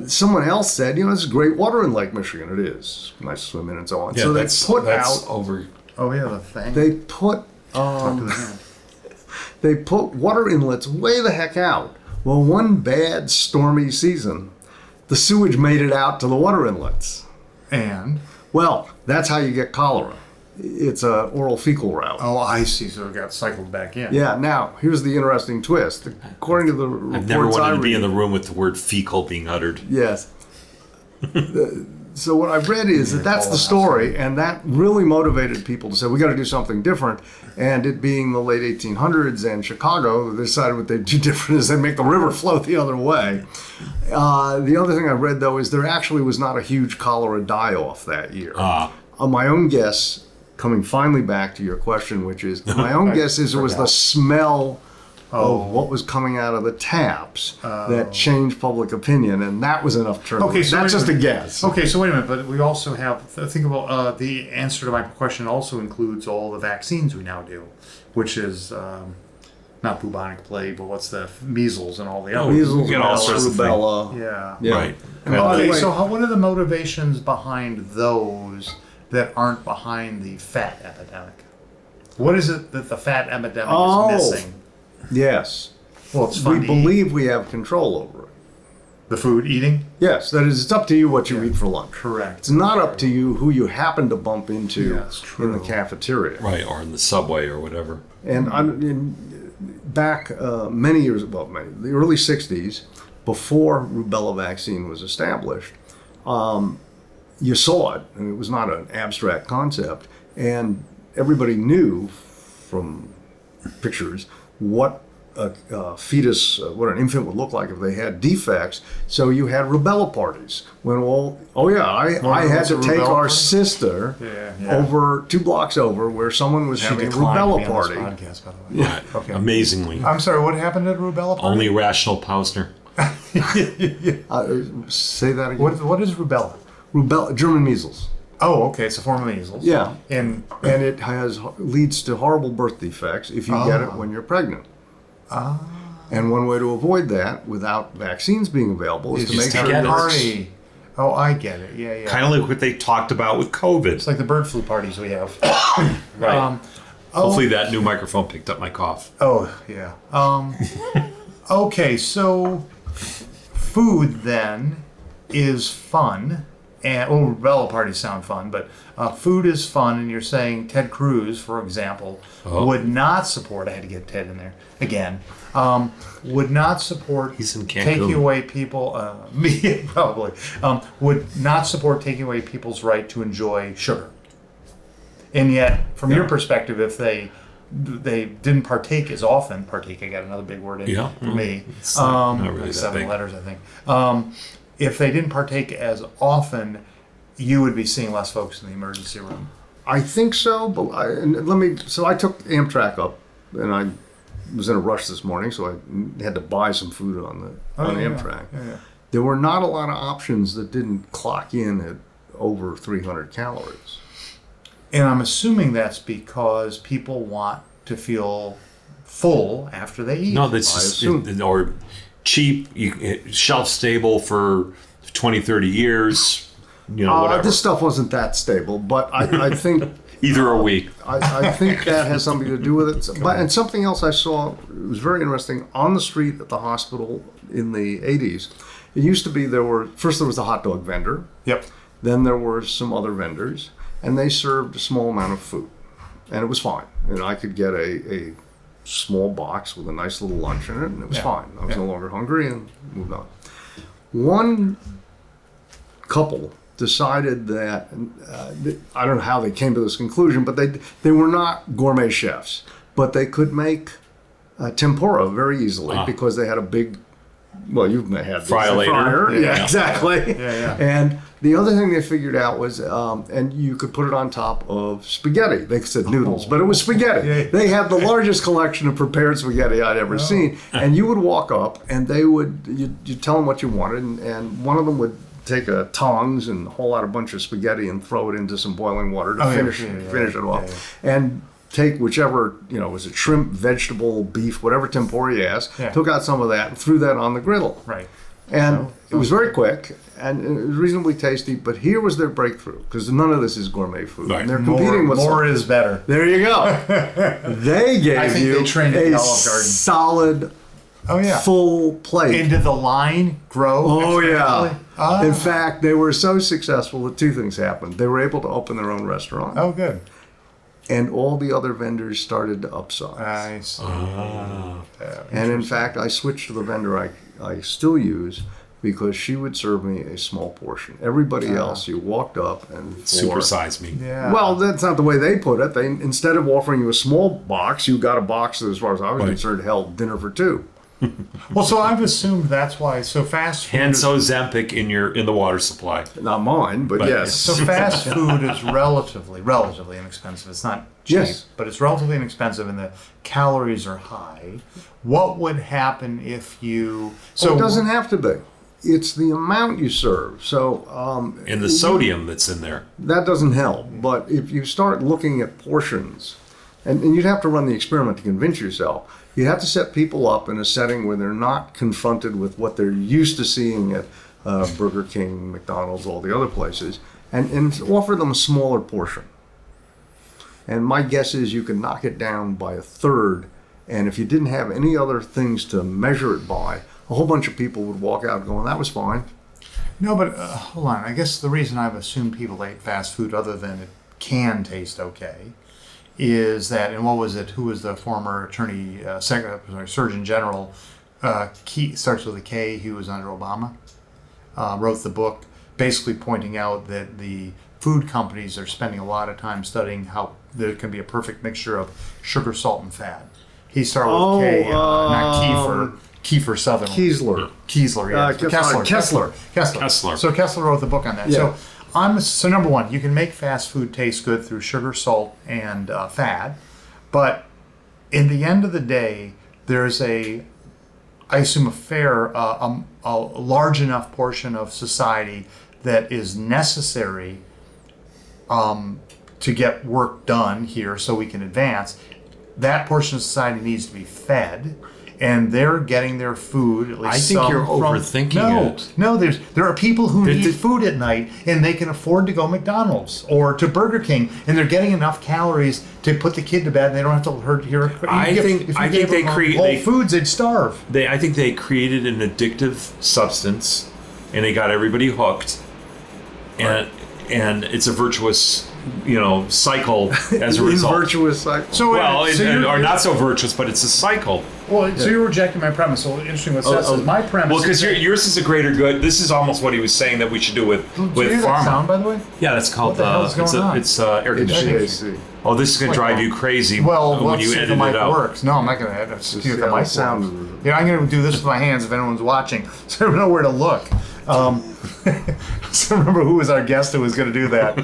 C: someone else said, there's great water in Lake Michigan. It is nice to swim in and so on.
A: Yeah,
C: so
A: that's over.
B: Oh yeah, the thing.
C: They put
B: talk to the hand.
C: They put water inlets way the heck out. Well, one bad stormy season, the sewage made it out to the water inlets.
B: And?
C: Well, that's how you get cholera. It's a oral fecal route.
B: Oh, I see. So it got cycled back in.
C: Yeah. Now, here's the interesting twist. According to the reports
A: I've never wanted to be in the room with the word fecal being uttered.
C: Yes. So what I read is that's the story, and that really motivated people to say, we got to do something different. And it being the late 1800s and Chicago, they decided what they'd do different is they make the river flow the other way. The other thing I read, though, is there actually was not a huge cholera die-off that year. My own guess, coming finally back to your question, which is, my own guess is it was the smell of what was coming out of the taps that changed public opinion, and that was enough to.
B: Okay, so
C: that's just a guess.
B: Okay, so wait a minute, but we also have think about the answer to my question also includes all the vaccines we now do, which is not bubonic plague, but what's the measles and all the other
C: measles, rubella.
B: Yeah.
A: Right.
B: Okay, so what are the motivations behind those that aren't behind the fat epidemic? What is it that the fat epidemic is missing?
C: Yes.
B: Well, it's fun
C: we believe we have control over it.
B: The food eating?
C: Yes, that is, it's up to you what you eat for lunch.
B: Correct.
C: It's not up to you who you happen to bump into in the cafeteria.
A: Right, or in the subway or whatever.
C: And back many years, the early 60s, before rubella vaccine was established, you saw it, and it was not an abstract concept, and everybody knew from pictures what a fetus, what an infant would look like if they had defects. So you had rubella parties when I had to take our sister over 2 blocks over where someone was having a rubella party.
B: Podcast, by the way.
A: Yeah, okay. Amazingly.
B: I'm sorry, what happened at a rubella party?
A: Only rational Powsner.
C: Say that again.
B: What is rubella?
C: Rubella, German measles.
B: Oh, okay, it's a form of measles.
C: Yeah,
B: and
C: it leads to horrible birth defects if you get it when you're pregnant. And one way to avoid that, without vaccines being available, is to make sure
B: it party. Oh, I get it. Yeah.
A: Kind of like what they talked about with COVID.
B: It's like the bird flu parties we have.
A: Right. Hopefully that new microphone picked up my cough.
B: Oh, yeah. Okay, so food then is fun. And rubella parties sound fun, but food is fun, and you're saying Ted Cruz, for example, would not support. I had to get Ted in there again. Would not support taking away people. Me probably would not support taking away people's right to enjoy sugar. And yet, from your perspective, if they didn't partake as often, I got another big word in for me.
A: Not really
B: like
A: that
B: 7
A: big.
B: letters, I think. If they didn't partake as often, you would be seeing less folks in the emergency room.
C: I think so, but I took Amtrak up, and I was in a rush this morning, so I had to buy some food on Amtrak.
B: Yeah.
C: There were not a lot of options that didn't clock in at over 300 calories.
B: And I'm assuming that's because people want to feel full after they eat.
A: No, that's just, or cheap, shelf stable for 20, 30 years, whatever.
C: This stuff wasn't that stable, but I think...
A: Either are we.
C: I think that has something to do with it. And something else I saw, it was very interesting, on the street at the hospital in the 80s, it used to be there was a hot dog vendor.
B: Yep.
C: Then there were some other vendors, and they served a small amount of food. And it was fine. And I could get a small box with a nice little lunch in it, and it was fine. I was no longer hungry and moved on. One couple decided that, I don't know how they came to this conclusion, but they were not gourmet chefs, but they could make tempura very easily because they had a big, you've had this fryer. Yeah, exactly.
B: Yeah.
C: And the other thing they figured out was, and you could put it on top of spaghetti. They said noodles, but it was spaghetti.
B: Yeah.
C: They had the largest collection of prepared spaghetti I'd ever seen. And you would walk up, and you'd tell them what you wanted, and one of them would take a tongs and haul out a bunch of spaghetti and throw it into some boiling water to finish it off. And take whichever, was it shrimp, vegetable, beef, whatever tempura you asked, took out some of that and threw that on the griddle.
B: Right.
C: And it was very quick and it was reasonably tasty, but here was their breakthrough, because none of this is gourmet food.
A: Right.
C: And they're competing with
B: more is better.
C: There you go. They gave you a solid full plate.
B: And did the line grow?
C: Oh, yeah. In fact, they were so successful that 2 things happened. They were able to open their own restaurant.
B: Oh, good.
C: And all the other vendors started to upsize.
B: I see.
C: And in fact, I switched to the vendor I still use, because she would serve me a small portion. Everybody else, you walked up and
A: supersize me.
B: Yeah.
C: Well, that's not the way they put it. They, instead of offering you a small box, you got a box that, as far as I was concerned, held dinner for two.
B: Well, so I've assumed that's why. So fast food.
A: And Ozempic in the water supply.
C: Not mine, but yes.
B: So fast food is relatively inexpensive. It's not cheap, but it's relatively inexpensive, and the calories are high. What would happen if you? So
C: it doesn't have to be. It's the amount you serve. So
A: and the sodium that's in there.
C: That doesn't help. But if you start looking at portions, and you'd have to run the experiment to convince yourself. You have to set people up in a setting where they're not confronted with what they're used to seeing at Burger King, McDonald's, all the other places, and offer them a smaller portion. And my guess is you can knock it down by a third, and if you didn't have any other things to measure it by, a whole bunch of people would walk out going, that was fine.
B: No, but hold on. I guess the reason I've assumed people ate fast food, other than it can taste okay, is that, and what was it? Who was the former Surgeon General? Starts with a K. He was under Obama. Wrote the book, basically pointing out that the food companies are spending a lot of time studying how there can be a perfect mixture of sugar, salt, and fat. He started with K, not Kiefer. Kiefer Sutherland. Kessler, yeah. Kessler. So Kessler wrote the book on that.
C: Yeah.
B: So number one, you can make fast food taste good through sugar, salt, and fat, but in the end of the day, there's I assume a large enough portion of society that is necessary to get work done here so we can advance. That portion of society needs to be fed. And they're getting their food, at least
A: I think you're overthinking it.
B: No, there are people who need food at night, and they can afford to go McDonald's or to Burger King, and they're getting enough calories to put the kid to bed, and they don't have to hear.
A: I think they create
B: Whole Foods, they'd starve.
A: I think they created an addictive substance, and they got everybody hooked, and it's a virtuous cycle as a result.
C: Virtuous cycle.
B: So,
A: or not so virtuous, but it's a cycle.
B: Well, so you're rejecting my premise. So interesting what Seth says. My premise.
A: Well, because yours is a greater good. This is almost what he was saying that we should do with
B: pharma. Do you hear that sound, by the way?
A: Yeah, that's called. It's air conditioning. Oh, this is going to drive you crazy.
B: Well,
A: when you edit
B: the mic
A: it out.
B: Works. No, I'm not going to edit. See if the mic sounds. Yeah, I'm going to do this with my hands if anyone's watching, so I don't know where to look. So remember who was our guest who was going to do that.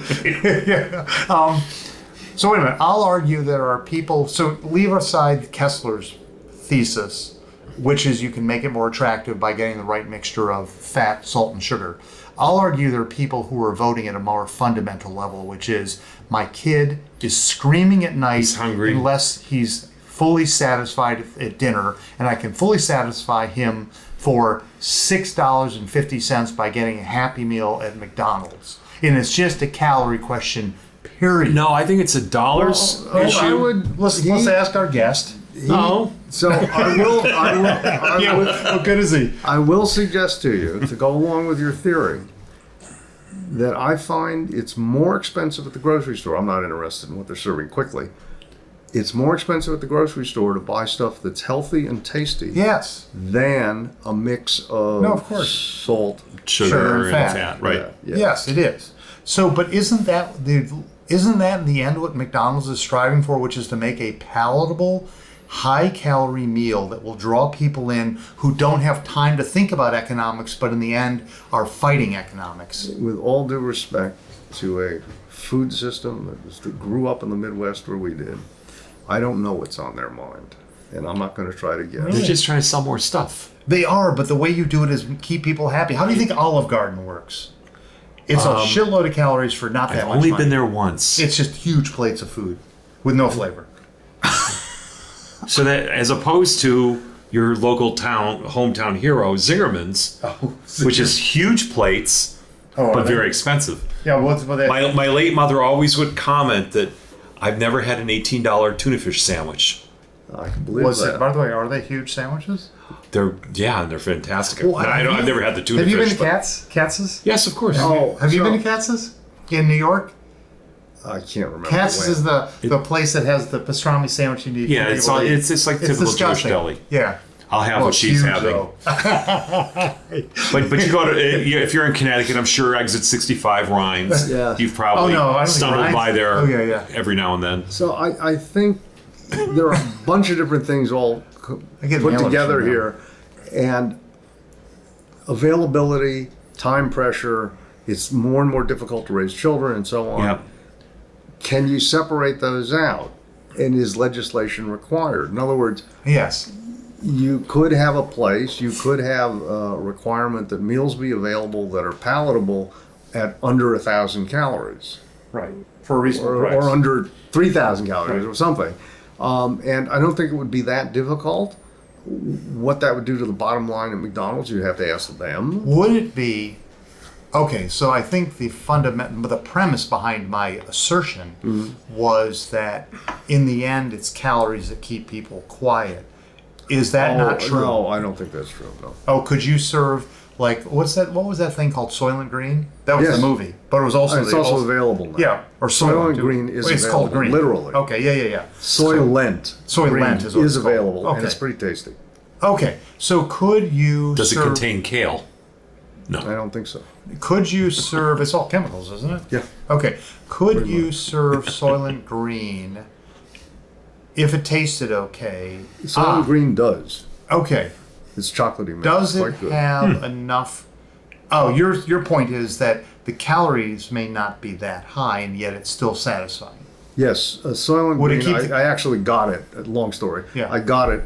B: So wait a minute. I'll argue there are people. So leave aside Kessler's thesis, which is you can make it more attractive by getting the right mixture of fat, salt, and sugar. I'll argue there are people who are voting at a more fundamental level, which is my kid is screaming at night.
A: He's hungry.
B: Unless he's fully satisfied at dinner, and I can fully satisfy him for $6.50 by getting a Happy Meal at McDonald's. And it's just a calorie question, period.
A: No, I think it's a dollars issue.
B: Let's ask our guest.
C: So I will.
B: What good is he?
C: I will suggest to you, to go along with your theory, that I find it's more expensive at the grocery store. I'm not interested in what they're serving quickly. It's more expensive at the grocery store to buy stuff that's healthy and tasty.
B: Yes.
C: Than a mix of salt,
A: sugar, and fat. Right.
C: Yeah.
B: Yes, it is. So, but isn't that in the end what McDonald's is striving for, which is to make a palatable, high-calorie meal that will draw people in who don't have time to think about economics, but in the end are fighting economics?
C: With all due respect to a food system that grew up in the Midwest where we did, I don't know what's on their mind, and I'm not going to try to guess.
A: They're just trying to sell more stuff.
B: They are, but the way you do it is keep people happy. How do you think Olive Garden works? It's a shitload of calories for not that much money.
A: I've only been there once.
B: It's just huge plates of food with no flavor.
A: So that, as opposed to your local hometown hero, Zingerman's, which is huge plates, but very expensive.
B: Yeah, what's that?
A: My late mother always would comment that I've never had an $18 tuna fish sandwich.
C: I can believe that.
B: By the way, are they huge sandwiches?
A: They're fantastic. Well, I've never had the tuna fish.
B: Have you been to Katz's?
A: Yes, of course.
B: Have you been to Katz's in New York?
C: I can't remember.
B: Katz's is the place that has the pastrami sandwich you need.
A: Yeah, it's like typical Jewish deli.
B: Yeah.
A: I'll have what she's having. but you go to if you're in Connecticut, I'm sure exit 65 Rhines.
C: Yeah.
A: You've probably stumbled by there every now and then.
C: So I think there are a bunch of different things all put together here, and availability, time pressure. It's more and more difficult to raise children and so on.
A: Yep.
C: Can you separate those out? And is legislation required? In other words,
B: yes,
C: you could have a place, you could have a requirement that meals be available that are palatable at under 1,000 calories.
B: Right. For a reasonable price.
C: Or under 3,000 calories or something. And I don't think it would be that difficult. What that would do to the bottom line at McDonald's, you'd have to ask them.
B: Would it be... Okay, so I think the premise behind my assertion was that in the end, it's calories that keep people quiet. Is that not true?
C: No, I don't think that's true. No.
B: Oh, could you serve what was that thing called Soylent Green? That was the movie, but it was also
C: it's also available now.
B: Yeah, or
C: Soylent Green is available. It's called green, literally.
B: Okay, yeah.
C: Soylent is available,
B: okay.
C: And it's pretty tasty.
B: Okay, so could you?
A: Does it contain kale? No,
C: I don't think so.
B: Could you serve? It's all chemicals, isn't it?
C: Yeah.
B: Okay. Could you serve Soylent Green if it tasted okay?
C: Soylent Green does.
B: Okay.
C: It's chocolatey.
B: Does it have enough? Oh, your point is that the calories may not be that high, and yet it's still satisfying.
C: Yes, Soylent Green. I actually got it. Long story.
B: Yeah.
C: I got it.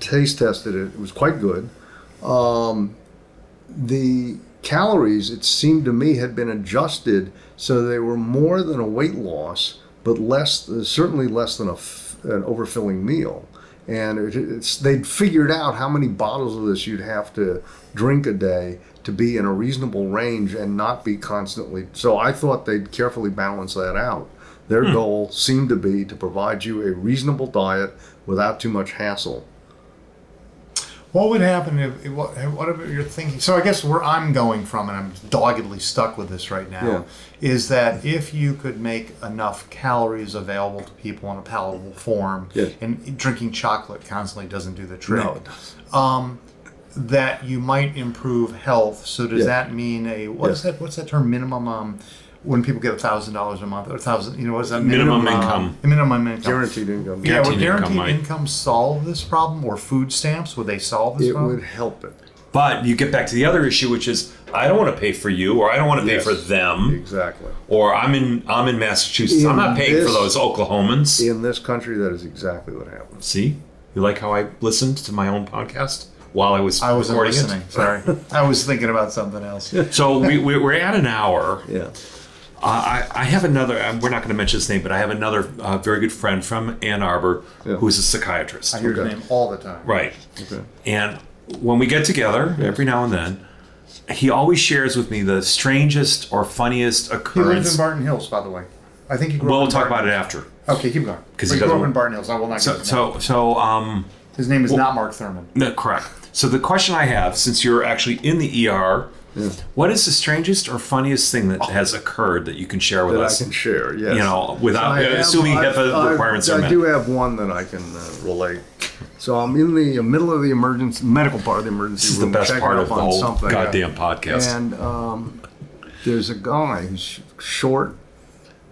C: Taste tested it. It was quite good. The calories, it seemed to me, had been adjusted so they were more than a weight loss, but certainly less than an overfilling meal. And they'd figured out how many bottles of this you'd have to drink a day to be in a reasonable range and not be constantly. So I thought they'd carefully balance that out. Their goal seemed to be to provide you a reasonable diet without too much hassle.
B: What would happen if whatever you're thinking? So I guess where I'm going from, and I'm doggedly stuck with this right now, is that if you could make enough calories available to people in a palatable form, and drinking chocolate constantly doesn't do the trick.
C: No, it doesn't.
B: That you might improve health. So does that mean what's that term? Minimum. When people get $1,000 a month or $1,000, what is that?
A: Minimum income.
B: Minimum income.
C: Guaranteed income.
B: Would guaranteed income solve this problem, or food stamps? Would they solve this problem?
C: It would help it.
A: But you get back to the other issue, which is I don't want to pay for you, or I don't want to pay for them.
C: Exactly.
A: Or I'm in Massachusetts. I'm not paying for those Oklahomans.
C: In this country, that is exactly what happens.
A: See, you like how I listened to my own podcast while I was
B: wasn't
A: recording
B: listening. Sorry, I was thinking about something else.
A: So we're at an hour.
C: Yeah.
A: I have another, we're not going to mention his name, but I have another very good friend from Ann Arbor who's a psychiatrist.
B: I hear his name all the time.
A: Right. Okay. And when we get together, every now and then, he always shares with me the strangest or funniest occurrence.
B: He lives in Barton Hills, by the way. I think he grew up in
A: We'll talk about it after.
B: Okay, keep going.
A: Because
B: he grew up in Barton Hills. I will not get his name is not Mark Thurman.
A: No, correct. So the question I have, since you're actually in the ER, what is the strangest or funniest thing that has occurred that you can share with us?
C: That I can share, yes.
A: Without assuming HIPAA requirements are met.
C: I do have one that I can relate. So I'm in the middle of the medical part of the emergency room.
A: This is the best part of the whole goddamn podcast.
C: And there's a guy who's short,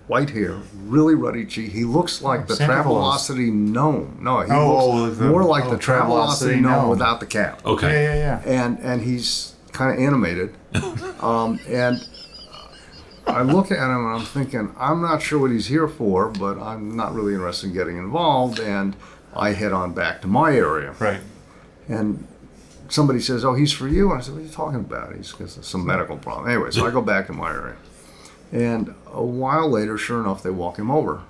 C: white hair, really ruddy cheek. He looks like the Travelocity gnome. No, he looks more like the Travelocity gnome without the cap.
A: Okay.
B: Yeah.
C: And he's kind of animated. And I look at him and I'm thinking, I'm not sure what he's here for, but I'm not really interested in getting involved. And I head on back to my area.
B: Right.
C: And somebody says, "Oh, he's for you." And I said, "What are you talking about?" He's got some medical problem. Anyway, so I go back to my area. And a while later, sure enough, they walk him over.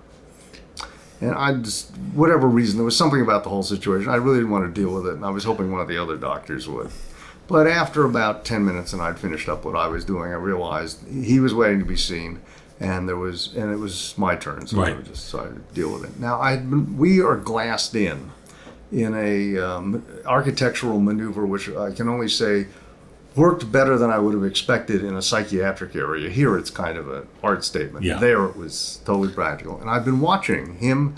C: And I just, whatever reason, there was something about the whole situation. I really didn't want to deal with it, and I was hoping one of the other doctors would. But after about 10 minutes and I'd finished up what I was doing, I realized he was waiting to be seen, and it was my turn, so I just decided to deal with it. Now, we are glassed in a architectural maneuver, which I can only say worked better than I would have expected in a psychiatric area. Here it's kind of an art statement.
A: Yeah.
C: There it was totally practical. And I've been watching him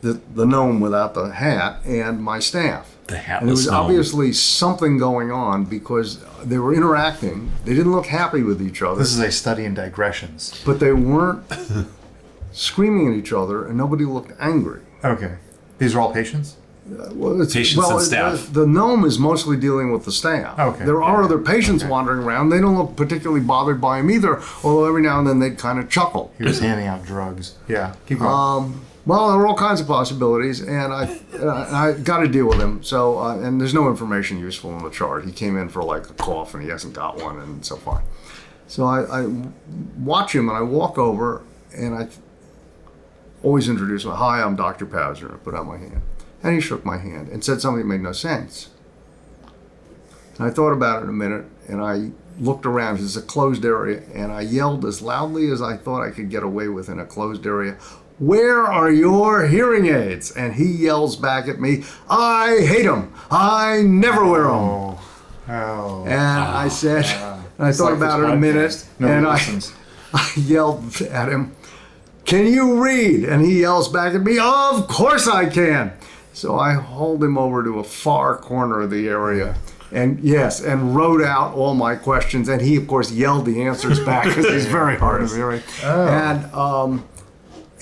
C: the gnome without the hat and my staff.
A: The hatless
C: And there was
A: gnome.
C: obviously something going on because they were interacting. They didn't look happy with each other.
B: This is a study in digressions.
C: But they weren't screaming at each other, and nobody looked angry.
B: Okay. These are all patients?
A: Patients and staff.
C: The gnome is mostly dealing with the staff.
B: Okay.
C: There are other patients wandering around. They don't look particularly bothered by him either, although every now and then they'd kind of chuckle.
B: He was handing out drugs. Yeah. Keep going.
C: Well, there were all kinds of possibilities, and I got to deal with him. So, and there's no information useful in the chart. He came in for like a cough, and he hasn't got one, and so far. So I watch him, and I walk over, and I always introduce him. Hi, I'm Dr. Powsner. I put out my hand. And he shook my hand and said something that made no sense. And I thought about it a minute, and I looked around. It's a closed area, and I yelled as loudly as I thought I could get away with in a closed area, "Where are your hearing aids?" And he yells back at me, "I hate them. I never wear them."
B: Oh.
C: And I said, and I thought about it a minute, and I yelled at him, "Can you read?" And he yells back at me, "Of course I can." So I hauled him over to a far corner of the area and wrote out all my questions. And he, of course, yelled the answers back because he's very hard of hearing. Oh. And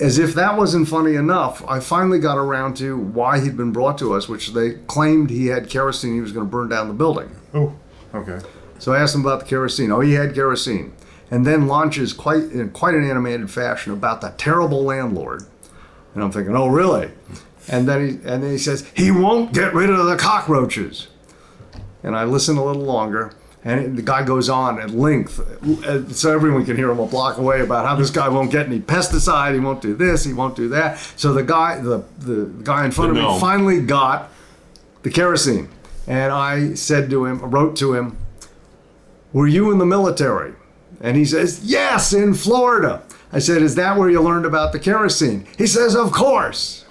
C: as if that wasn't funny enough, I finally got around to why he'd been brought to us, which they claimed he had kerosene. He was going to burn down the building.
B: Oh, okay.
C: So I asked him about the kerosene. Oh, he had kerosene. And then launches in quite an animated fashion about the terrible landlord. And I'm thinking, oh, really? And then he says, he won't get rid of the cockroaches. And I listen a little longer, and the guy goes on at length, so everyone can hear him a block away about how this guy won't get any pesticide, he won't do this, he won't do that. So the guy in front of me finally got the kerosene. And I wrote to him, "Were you in the military?" And he says, "Yes, in Florida." I said, "Is that where you learned about the kerosene?" He says, "Of course."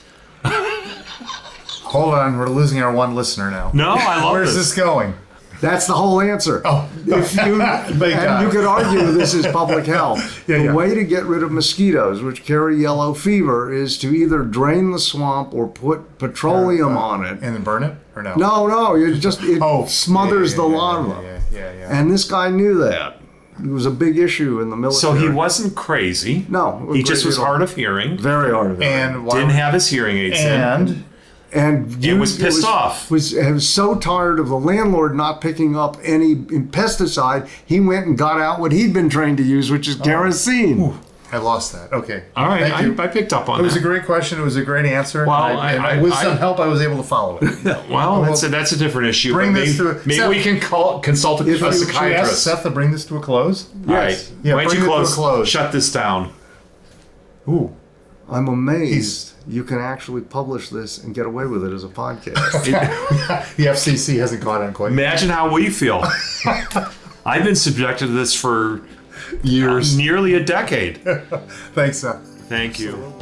B: Hold on, we're losing our one listener now.
A: No, I love
B: Where's this going?
C: That's the whole answer.
B: Oh,
C: if you and you could argue this is public health. The way to get rid of mosquitoes, which carry yellow fever, is to either drain the swamp or put petroleum on it
B: and then burn it, or no?
C: No, it smothers the larva.
B: Yeah.
C: And this guy knew that. It was a big issue in the military.
A: So he wasn't crazy.
C: No,
A: he just was hard of hearing.
C: Very hard of hearing.
A: And didn't have his hearing aids in.
C: And
A: was pissed off.
C: Was so tired of the landlord not picking up any pesticide, he went and got out what he'd been trained to use, which is kerosene.
B: Ooh, I lost that. Okay.
A: All right. I picked up on that.
B: It was a great question. It was a great answer.
A: Well,
B: with some help, I was able to follow it.
A: Well, that's a different issue.
B: Maybe
A: Seth, we can consult a psychiatrist.
B: Should we ask Seth to bring this to a close?
A: Yes. All right. Yeah, why don't you close? Shut this down.
B: Ooh.
C: I'm amazed you can actually publish this and get away with it as a podcast.
B: The FCC hasn't caught on quite.
A: Imagine how we feel. I've been subjected to this for
B: years,
A: nearly a decade.
B: Thanks, Seth.
A: Thank you.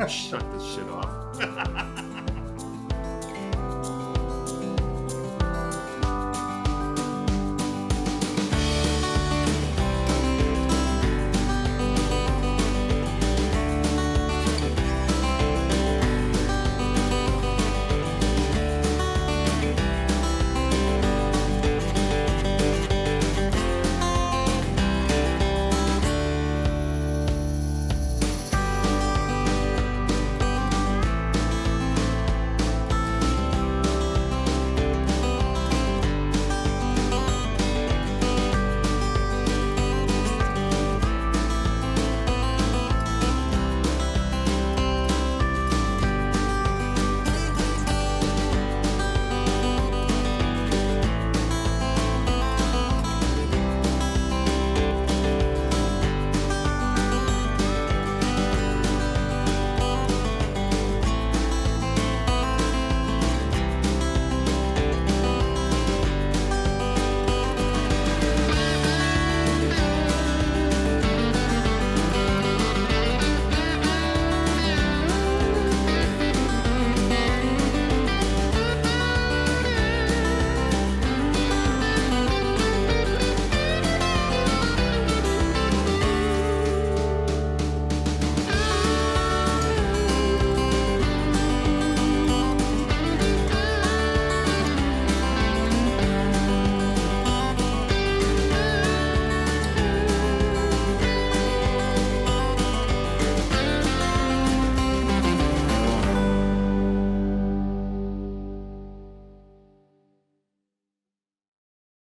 A: Shut this shit off.